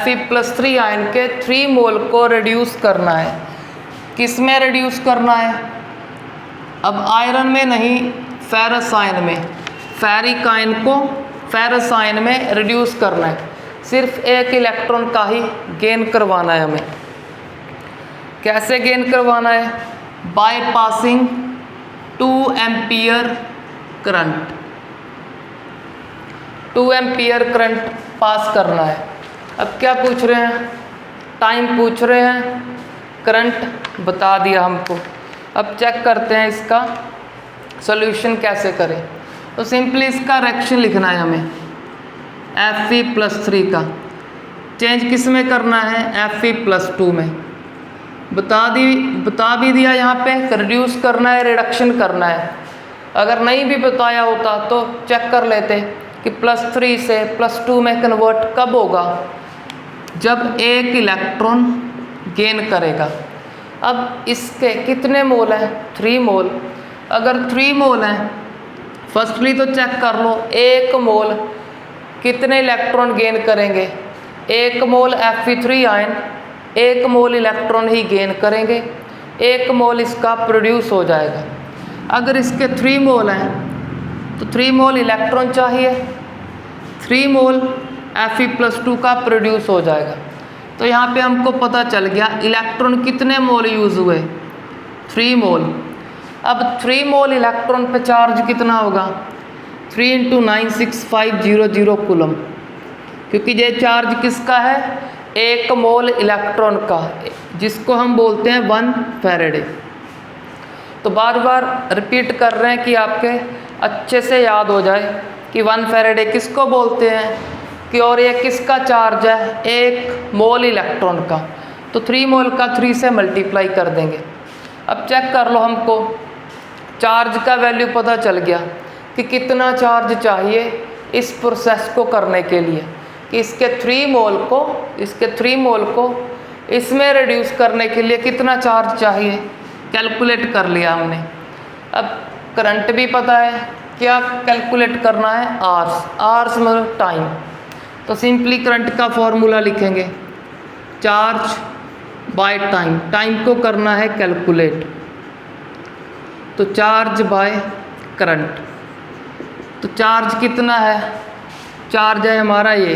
Fe+3 ion के 3 मोल को रिड्यूस करना है। किस में रिड्यूस करना है? अब आयरन में नहीं, फेरस आयन में। फेरिक आयन को फेरस आयन में रिड्यूस करना है। सिर्फ 1 इलेक्ट्रॉन का ही गेन करवाना है हमें। कैसे गेन करवाना है? By passing 2 ampere current. 2 ampere current pass करना है। अब क्या पूछ रहे हैं? टाइम पूछ रहे हैं, करंट बता दिया हमको। अब चेक करते हैं इसका सॉल्यूशन कैसे करें। तो सिंपली इसका रिएक्शन लिखना है हमें। Fe+3 का चेंज किस में करना है? Fe+2 में। बता भी दिया यहाँ पे रिड्यूस करना है, रिडक्शन करना है। अगर नहीं भी बताया होता तो चेक कर लेते कि +3 से +2 में कन्वर्ट कब होगा? जब 1 इलेक्ट्रॉन गेन करेगा। अब इसके कितने मोल हैं? 3 मोल। अगर 3 मोल हैं, फर्स्टली तो चेक कर लो 1 मोल कितने इलेक्ट्रॉन गेन करेंगे? 1 मोल Fe3 आयन 1 मोल इलेक्ट्रॉन ही गेन करेंगे, 1 मोल इसका प्रोड्यूस हो जाएगा। अगर इसके 3 मोल हैं तो 3 मोल इलेक्ट्रॉन चाहिए, 3 मोल Fe+2 का प्रोड्यूस हो जाएगा। तो यहाँ पे हमको पता चल गया इलेक्ट्रॉन कितने मोल यूज़ हुए? 3 मोल। अब 3 मोल इलेक्ट्रॉन पे चार्ज कितना होगा? 3 × 96500 कूलम, क्योंकि ये चार्ज किसका है, 1 मोल इलेक्ट्रॉन का, जिसको हम बोलते हैं 1 फैराडे। तो बार बार रिपीट कर रहे हैं कि आपके अच्छे से याद हो जाए कि 1 फैराडे किसको बोलते हैं कि, और ये किसका चार्ज है, 1 मोल इलेक्ट्रॉन का। तो 3 मोल का 3 से मल्टीप्लाई कर देंगे। अब चेक कर लो, हमको चार्ज का वैल्यू पता चल गया कि कितना चार्ज चाहिए इस प्रोसेस को करने के लिए, कि इसके 3 मोल को इसमें रिड्यूस करने के लिए कितना चार्ज चाहिए, कैलकुलेट कर लिया हमने। अब करंट भी पता है, क्या कैलकुलेट करना है, आवर्स मतलब टाइम। तो सिंपली करंट का फॉर्मूला लिखेंगे, चार्ज बाय टाइम, टाइम को करना है कैलकुलेट, तो चार्ज बाय करंट। तो चार्ज कितना है, चार्ज है हमारा ये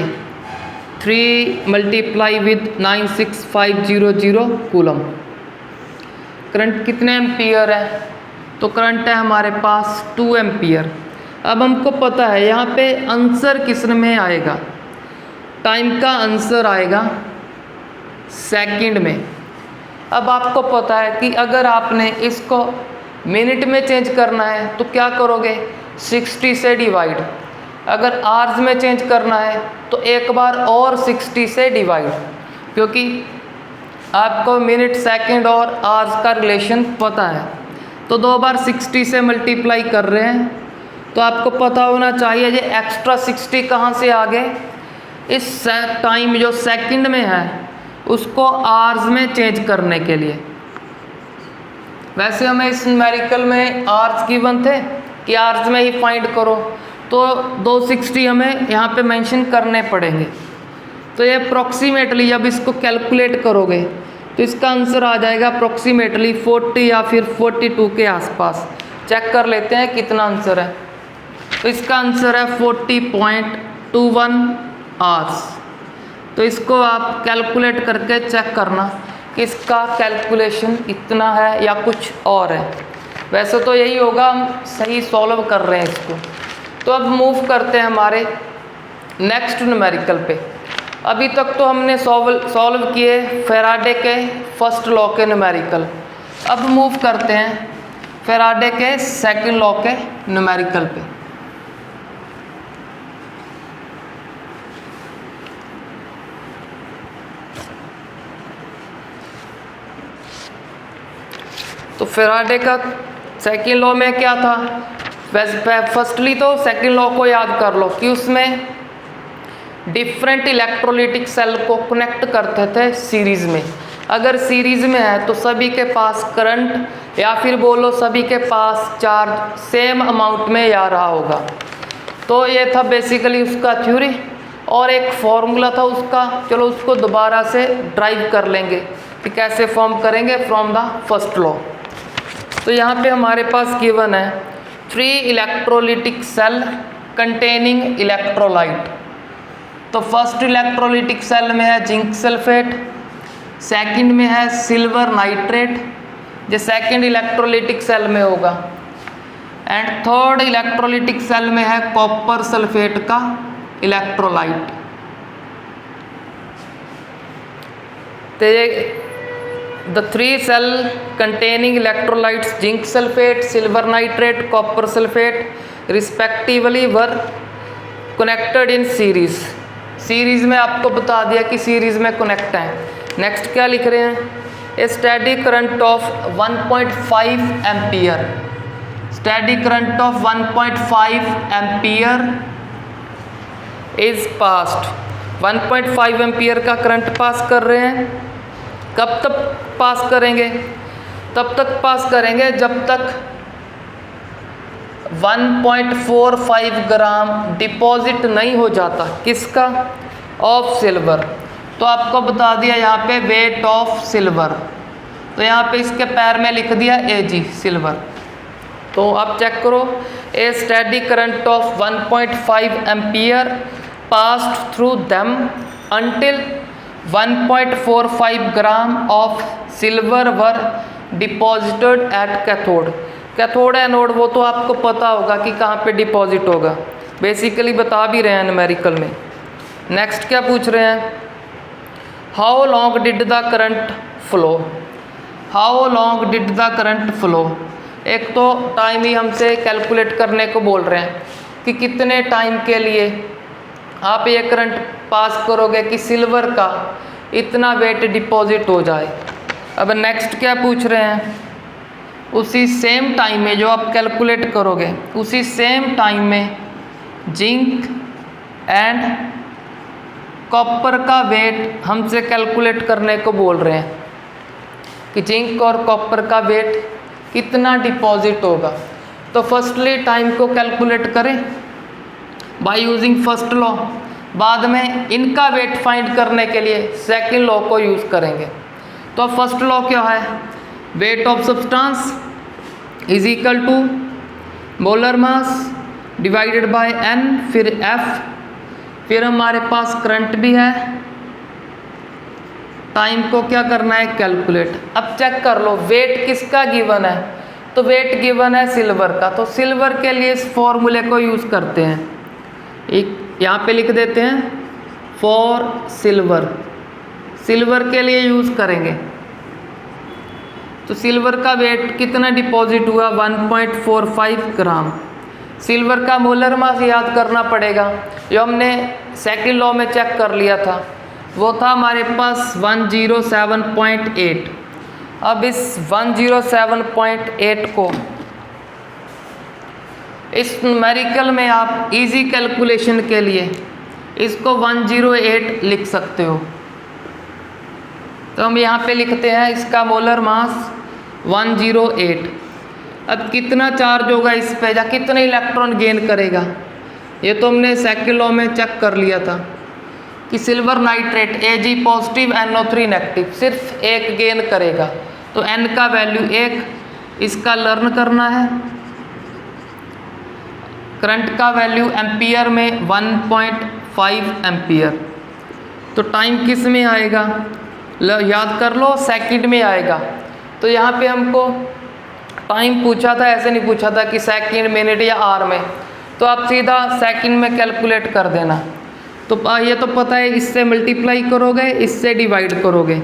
3 × 96500 कूलम। करंट कितने एम्पियर है, तो करंट है हमारे पास 2 एम्पियर। अब हमको पता है यहाँ पे आंसर किस में आएगा, टाइम का आंसर आएगा सेकंड में। अब आपको पता है कि अगर आपने इसको मिनट में चेंज करना है तो क्या करोगे, 60 से डिवाइड। अगर आवर्स में चेंज करना है तो एक बार और 60 से डिवाइड, क्योंकि आपको मिनट, सेकंड और आवर्स का रिलेशन पता है। तो 2 बार 60 से मल्टीप्लाई कर रहे हैं, तो आपको पता होना चाहिए ये एक्स्ट्रा 60 कहाँ से आ गए, इस टाइम जो सेकंड में है उसको आवर्स में चेंज करने के लिए। वैसे हमें इस न्यूमेरिकल में आवर्स गिवन थे कि आवर्स में ही फाइंड करो, तो 260 हमें यहाँ पे मेंशन करने पड़ेंगे। तो ये अप्रॉक्सीमेटली जब इसको कैलकुलेट करोगे तो इसका आंसर आ जाएगा अप्रॉक्सीमेटली 40 या फिर 42 के आसपास। चेक कर लेते हैं कितना आंसर है। तो इसका आंसर है 40.21 आवर्स। तो इसको आप कैलकुलेट करके चेक करना कि इसका कैलकुलेशन इतना है या कुछ और है। वैसे तो यही होगा, हम सही सॉल्व कर रहे हैं इसको। तो अब मूव करते हैं हमारे नेक्स्ट न्यूमेरिकल पे। अभी तक तो हमने सॉल्व किए फैराडे के फर्स्ट लॉ के न्यूमेरिकल। अब मूव करते हैं फैराडे के सेकंड लॉ के न्यूमेरिकल पे। तो फैराडे का सेकंड लॉ में क्या था, वैसे फर्स्टली तो सेकंड लॉ को याद कर लो कि उसमें डिफरेंट इलेक्ट्रोलिटिक सेल को कनेक्ट करते थे सीरीज़ में। अगर सीरीज़ में है तो सभी के पास करंट या फिर बोलो सभी के पास चार्ज सेम अमाउंट में आ रहा होगा। तो ये था बेसिकली उसका थ्योरी, और एक फॉर्मूला था उसका। चलो उसको दोबारा से ड्राइव कर लेंगे कि कैसे फॉर्म करेंगे फ्रॉम द फर्स्ट लॉ। तो यहाँ पे हमारे पास गिवन है 3 इलेक्ट्रोलिटिक सेल कंटेनिंग इलेक्ट्रोलाइट। तो फर्स्ट इलेक्ट्रोलिटिक सेल में है जिंक सल्फेट, सेकंड में है सिल्वर नाइट्रेट, जो सेकंड इलेक्ट्रोलिटिक सेल में होगा, एंड थर्ड इलेक्ट्रोलिटिक सेल में है कॉपर सल्फेट का इलेक्ट्रोलाइट। तो the 3 cell containing electrolytes zinc sulfate, silver nitrate, copper sulfate respectively were connected in series। Series में आपको बता दिया कि सीरीज में कनेक्ट हैं। नेक्स्ट क्या लिख रहे हैं, a steady current of 1.5 ampere, steady current of 1.5 ampere is passed. 1.5 ampere का करंट पास कर रहे हैं। कब तक पास करेंगे, तब तक पास करेंगे जब तक 1.45 ग्राम डिपॉजिट नहीं हो जाता, किसका, ऑफ सिल्वर। तो आपको बता दिया यहाँ पे वेट ऑफ सिल्वर, तो यहाँ पे इसके पैर में लिख दिया Ag सिल्वर। तो आप चेक करो, a steady current of 1.5 ampere passed through them until 1.45 gram of silver were deposited at cathode. Cathode anode वो तो आपको पता होगा कि कहाँ पे डिपॉजिट होगा, बेसिकली बता भी रहे हैं न्यूमेरिकल में। नेक्स्ट क्या पूछ रहे हैं, how long did the current flow, how long did the current flow. एक तो टाइम ही हमसे कैलकुलेट करने को बोल रहे हैं कि कितने टाइम के लिए आप ये करंट पास करोगे कि सिल्वर का इतना वेट डिपॉजिट हो जाए। अब नेक्स्ट क्या पूछ रहे हैं, उसी सेम टाइम में जो आप कैलकुलेट करोगे उसी सेम टाइम में जिंक एंड कॉपर का वेट हमसे कैलकुलेट करने को बोल रहे हैं कि जिंक और कॉपर का वेट कितना डिपॉजिट होगा। तो फर्स्टली टाइम को कैलकुलेट करें बाय यूजिंग फर्स्ट लॉ, बाद में इनका वेट फाइंड करने के लिए सेकंड लॉ को यूज़ करेंगे। तो अब फर्स्ट लॉ क्या है, weight of substance is equal to molar mass divided by n, फिर F, फिर हमारे पास करंट भी है, टाइम को क्या करना है कैलकुलेट। अब चेक कर लो वेट किसका गिवन है, तो वेट गिवन है सिल्वर का। तो सिल्वर के लिए इस फॉर्मूले को यूज़ करते हैं, एक यहाँ पे लिख देते हैं फॉर सिल्वर, सिल्वर के लिए यूज़ करेंगे। तो सिल्वर का वेट कितना डिपॉजिट हुआ 1.45 ग्राम। सिल्वर का मोलर मास याद करना पड़ेगा, जो हमने सेकंड लॉ में चेक कर लिया था वो था हमारे पास 107.8। अब इस 107.8 को इस न्यूमेरिकल में आप इजी कैलकुलेशन के लिए इसको 108 लिख सकते हो। तो हम यहाँ पे लिखते हैं इसका मोलर मास 108। अब कितना चार्ज होगा इस पे या कितने इलेक्ट्रॉन गेन करेगा, ये तो हमने सेकंड लॉ में चेक कर लिया था कि silver nitrate Ag positive NO3 negative सिर्फ एक गेन करेगा। तो n का वैल्यू 1, इसका लर्न करना है। करंट का वैल्यू एम्पियर में 1.5 एम्पियर। तो टाइम किस में आएगा, याद कर लो सेकंड में आएगा। तो यहाँ पे हमको टाइम पूछा था, ऐसे नहीं पूछा था कि सेकंड, मिनट या आवर में, तो आप सीधा सेकंड में कैलकुलेट कर देना। तो ये तो पता है, इससे मल्टीप्लाई करोगे, इससे डिवाइड करोगे,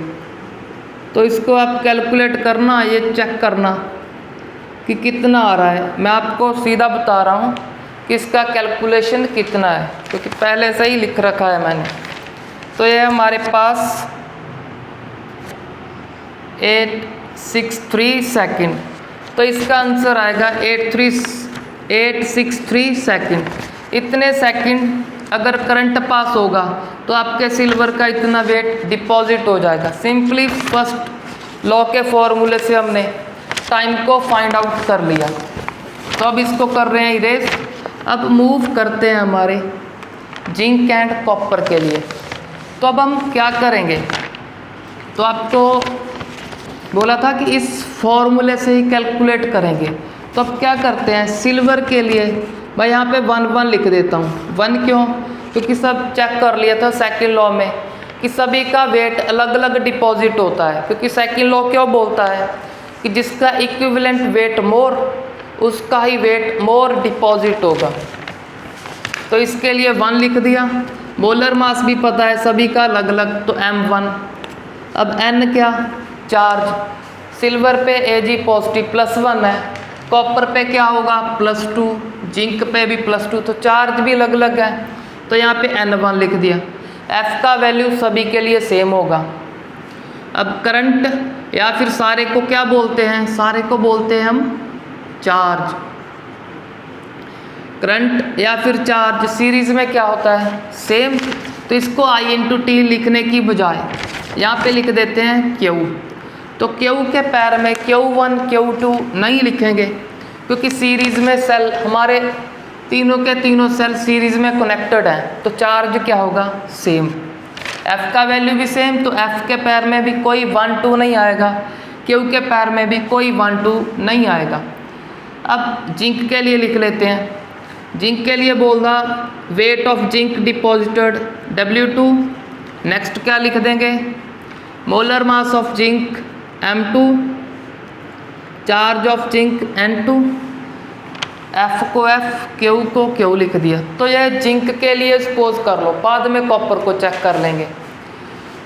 तो इसको आप कैलकुलेट करना, ये चेक करना कि कितना आ रहा है। मैं आपको सीधा बता रहा हूँ कि इसका कैलकुलेशन कितना है, क्योंकि पहले से ही लिख रखा है मैंने। तो ये हमारे पास 863 सेकंड, तो इसका आंसर आएगा 863 सेकंड। इतने सेकंड अगर करंट पास होगा तो आपके सिल्वर का इतना वेट डिपॉजिट हो जाएगा। सिंपली फर्स्ट लॉ के फॉर्मूले से हमने टाइम को फाइंड आउट कर लिया। तो अब इसको कर रहे हैं इरेज। अब मूव करते हैं हमारे जिंक एंड कॉपर के लिए। तो अब हम क्या करेंगे, तो आपको बोला था कि इस फॉर्मूले से ही कैलकुलेट करेंगे। तो अब क्या करते हैं, सिल्वर के लिए मैं यहाँ पे 1 लिख देता हूँ। 1 क्यों, क्योंकि सब चेक कर लिया था सेकंड लॉ में कि सभी का वेट अलग अलग डिपॉजिट होता है। क्योंकि सेकंड लॉ क्यों बोलता है कि जिसका इक्विवेलेंट वेट मोर, उसका ही वेट मोर डिपॉजिट होगा। तो इसके लिए 1 लिख दिया। मोलर मास भी पता है सभी का अलग अलग, तो m1। अब n क्या, चार्ज। सिल्वर पे Ag पॉजिटिव +1 है, कॉपर पे क्या होगा +2, जिंक पे भी +2, तो चार्ज भी अलग अलग है। तो यहाँ पे n1 लिख दिया। F का वैल्यू सभी के लिए सेम होगा। अब करंट या फिर सारे को क्या बोलते हैं, सारे को बोलते हैं हम चार्ज। करंट या फिर चार्ज सीरीज में क्या होता है, सेम। तो इसको I/T लिखने की बजाय यहाँ पे लिख देते हैं Q। तो Q के पैर में Q1 Q2 नहीं लिखेंगे, क्योंकि सीरीज में सेल हमारे तीनों के तीनों सेल सीरीज में कनेक्टेड हैं। तो चार्ज क्या होगा, सेम। F का वैल्यू भी सेम, तो F के पैर में भी कोई 1 2 नहीं आएगा, Q के पैर में भी कोई 1 2 नहीं आएगा। अब जिंक के लिए लिख लेते हैं। जिंक के लिए बोलना weight of zinc deposited W2। Next क्या लिख देंगे, molar mass of zinc M2 charge of zinc N2, F को F, Q को Q लिख दिया। तो यह जिंक के लिए सपोज कर लो, बाद में कॉपर को चेक कर लेंगे।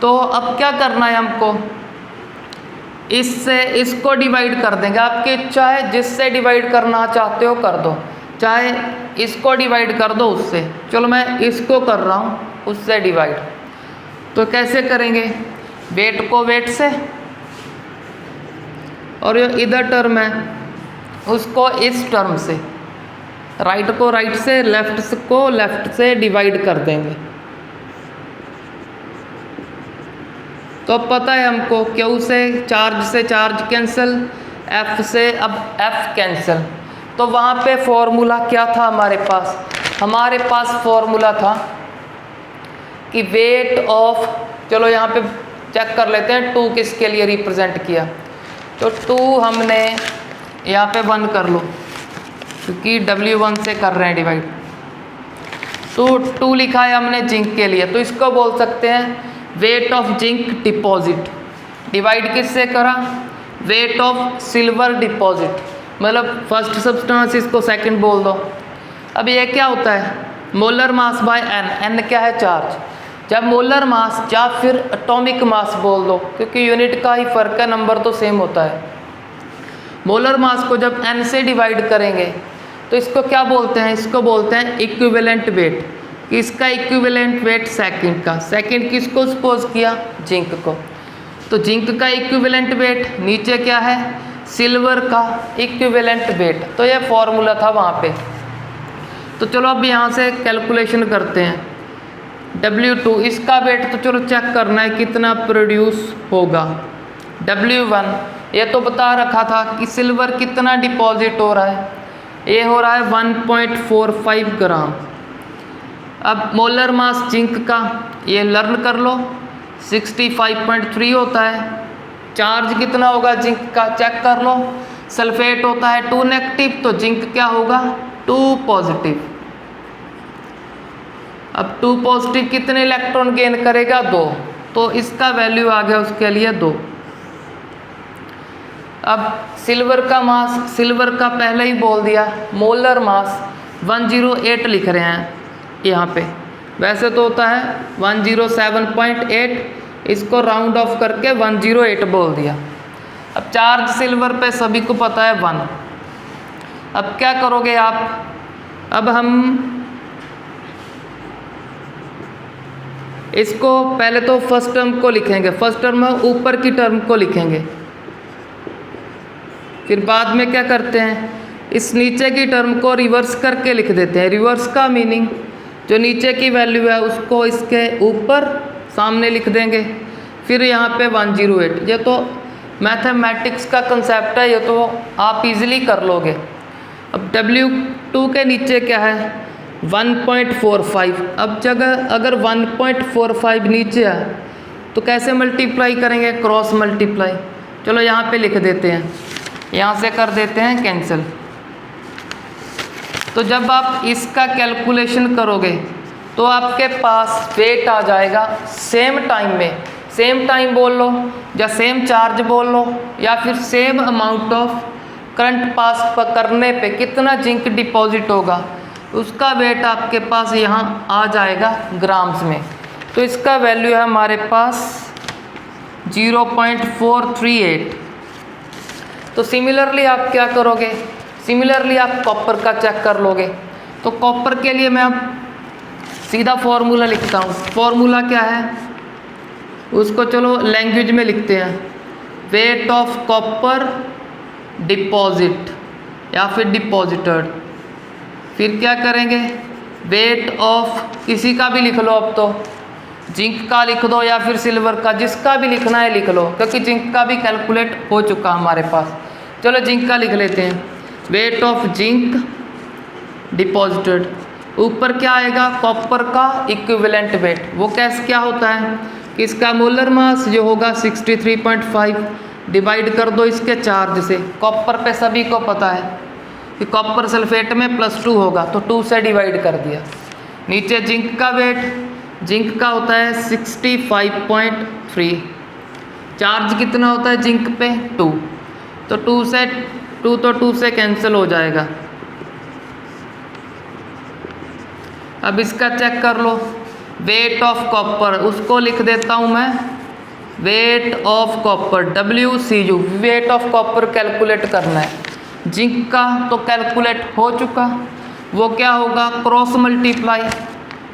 तो अब क्या करना है हमको, इससे इसको डिवाइड कर देंगे। आपकी इच्छा है जिससे डिवाइड करना चाहते हो कर दो, चाहे इसको डिवाइड कर दो उससे। चलो मैं इसको कर रहा हूँ उससे डिवाइड। तो कैसे करेंगे, वेट को वेट से, और ये इधर टर्म है उसको इस टर्म से, राइट को राइट से, लेफ्ट को लेफ्ट से डिवाइड कर देंगे। तो अब पता है हमको Q से चार्ज कैंसिल, F से अब F कैंसिल। तो वहाँ पे फॉर्मूला क्या था हमारे पास फॉर्मूला था कि वेट ऑफ, चलो यहाँ पे चेक कर लेते हैं 2 किसके लिए रिप्रेजेंट किया। तो 2 हमने यहाँ पे 1 कर लो, क्योंकि W1 से कर रहे हैं डिवाइड। तो 2 लिखा है हमने जिंक के लिए, तो इसको बोल सकते हैं weight of zinc deposit. Divide किससे करा, वेट ऑफ सिल्वर डिपॉजिट, मतलब फर्स्ट सब्सटेंस, इसको सेकंड बोल दो। अब ये क्या होता है, मोलर मास बाय n क्या है, चार्ज। जब मोलर मास या फिर एटॉमिक मास बोल दो, क्योंकि यूनिट का ही फर्क है, नंबर तो सेम होता है। मोलर मास को जब n से डिवाइड करेंगे तो इसको क्या बोलते हैं, इसको बोलते हैं इक्विवेलेंट वेट। इसका इक्विवेलेंट वेट सेकंड का, सेकंड किसको सपोज किया, जिंक को। तो जिंक का इक्विवेलेंट वेट नीचे क्या है, सिल्वर का इक्विवेलेंट वेट। तो यह फॉर्मूला था वहाँ पे। तो चलो अब यहाँ से कैलकुलेशन करते हैं। W2 इसका वेट तो चलो चेक करना है कितना प्रोड्यूस होगा। W1 ये तो बता रखा था कि सिल्वर कितना डिपॉजिट हो रहा है, ये हो रहा है 1.45 ग्राम। अब मोलर मास जिंक का ये लर्न कर लो, 65.3 होता है। चार्ज कितना होगा जिंक का चेक कर लो, सल्फेट होता है 2 नेगेटिव, तो जिंक क्या होगा 2 पॉजिटिव। अब 2 पॉजिटिव कितने इलेक्ट्रॉन गेन करेगा 2, तो इसका वैल्यू आ गया उसके लिए 2। अब सिल्वर का मास, सिल्वर का पहले ही बोल दिया, मोलर मास 108 लिख रहे हैं यहाँ पे, वैसे तो होता है 107.8, इसको राउंड ऑफ करके 108 बोल दिया। अब चार्ज सिल्वर पे सभी को पता है 1। अब क्या करोगे आप, अब हम इसको पहले तो फर्स्ट टर्म को लिखेंगे, फर्स्ट टर्म में ऊपर की टर्म को लिखेंगे, फिर बाद में क्या करते हैं, इस नीचे की टर्म को रिवर्स करके लिख देते हैं। रिवर्स का मीनिंग जो नीचे की वैल्यू है उसको इसके ऊपर सामने लिख देंगे, फिर यहाँ पे 108। ये तो मैथमेटिक्स का कंसेप्ट है, ये तो आप इजीली कर लोगे। अब W2 के नीचे क्या है 1.45। अब जगह अगर 1.45 नीचे है तो कैसे मल्टीप्लाई करेंगे, क्रॉस मल्टीप्लाई। चलो यहाँ पे लिख देते हैं, यहाँ से कर देते हैं कैंसिल। तो जब आप इसका कैलकुलेशन करोगे तो आपके पास वेट आ जाएगा सेम टाइम में, सेम टाइम बोल लो या सेम चार्ज बोल लो, या फिर same amount of current pass करने पे कितना जिंक डिपॉजिट होगा, उसका वेट आपके पास यहाँ आ जाएगा ग्राम्स में। तो इसका वैल्यू है हमारे पास 0.438। तो सिमिलरली आप क्या करोगे, सिमिलरली आप कॉपर का चेक कर लोगे। तो कॉपर के लिए मैं अब सीधा फॉर्मूला लिखता हूँ। फॉर्मूला क्या है उसको चलो लैंग्वेज में लिखते हैं, वेट ऑफ कॉपर डिपॉजिट या फिर डिपॉजिटेड। फिर क्या करेंगे, वेट ऑफ किसी का भी लिख लो, अब तो जिंक का लिख दो या फिर सिल्वर का, जिसका भी लिखना है लिख लो, क्योंकि जिंक का भी कैलकुलेट हो चुका हमारे पास। चलो जिंक का लिख लेते हैं, वेट ऑफ जिंक डिपॉजिटेड। ऊपर क्या आएगा, कॉपर का इक्विवेलेंट वेट। वो कैसे क्या होता है कि इसका मोलर मास जो होगा 63.5 डिवाइड कर दो इसके चार्ज से। कॉपर पे सभी को पता है कि कॉपर सल्फेट में +2 होगा, तो 2 से डिवाइड कर दिया। नीचे जिंक का वेट, जिंक का होता है 65.3। चार्ज कितना होता है जिंक पे 2, तो 2 से 2 तो 2 से कैंसिल हो जाएगा। अब इसका चेक कर लो, वेट ऑफ कॉपर, उसको लिख देता हूँ मैं wait of copper WCU, wait of copper calculate करना है। जिंक का तो कैलकुलेट हो चुका, वो क्या होगा क्रॉस मल्टीप्लाई,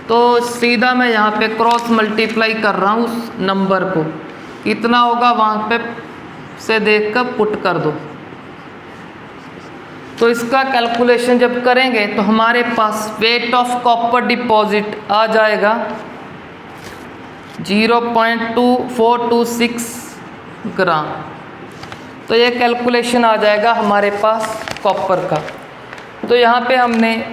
तो सीधा मैं यहाँ पे क्रॉस मल्टीप्लाई कर रहा हूँ उस नंबर को, कितना होगा वहाँ पे से देख कर पुट कर दो। तो इसका कैलकुलेशन जब करेंगे तो हमारे पास वेट ऑफ कॉपर डिपॉजिट आ जाएगा 0.2426 ग्राम। तो ये कैलकुलेशन आ जाएगा हमारे पास कॉपर का। तो यहाँ पे हमने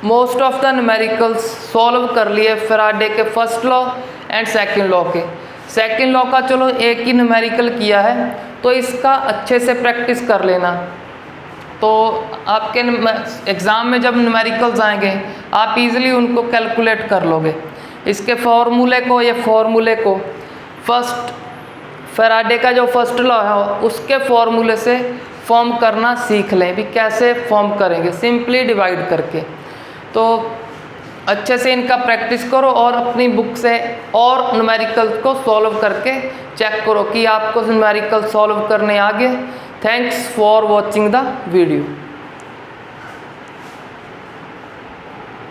most of the numericals solve कर लिए फैराडे के first law and second law के। सेकंड लॉ का चलो एक ही न्यूमेरिकल किया है, तो इसका अच्छे से प्रैक्टिस कर लेना। तो आपके एग्ज़ाम में जब न्यूमेरिकल्स आएंगे आप इजीली उनको कैलकुलेट कर लोगे। इसके फॉर्मूले को, ये फॉर्मूले को फर्स्ट फैराडे का जो फर्स्ट लॉ है उसके फॉर्मूले से फॉर्म करना सीख लें भी कैसे फॉर्म करेंगे, सिंपली डिवाइड करके। तो अच्छे से इनका प्रैक्टिस करो और अपनी बुक से और न्यूमेरिकल्स को सॉल्व करके चेक करो कि आपको न्यूमेरिकल सॉल्व करने आ गए। Thanks for watching the video.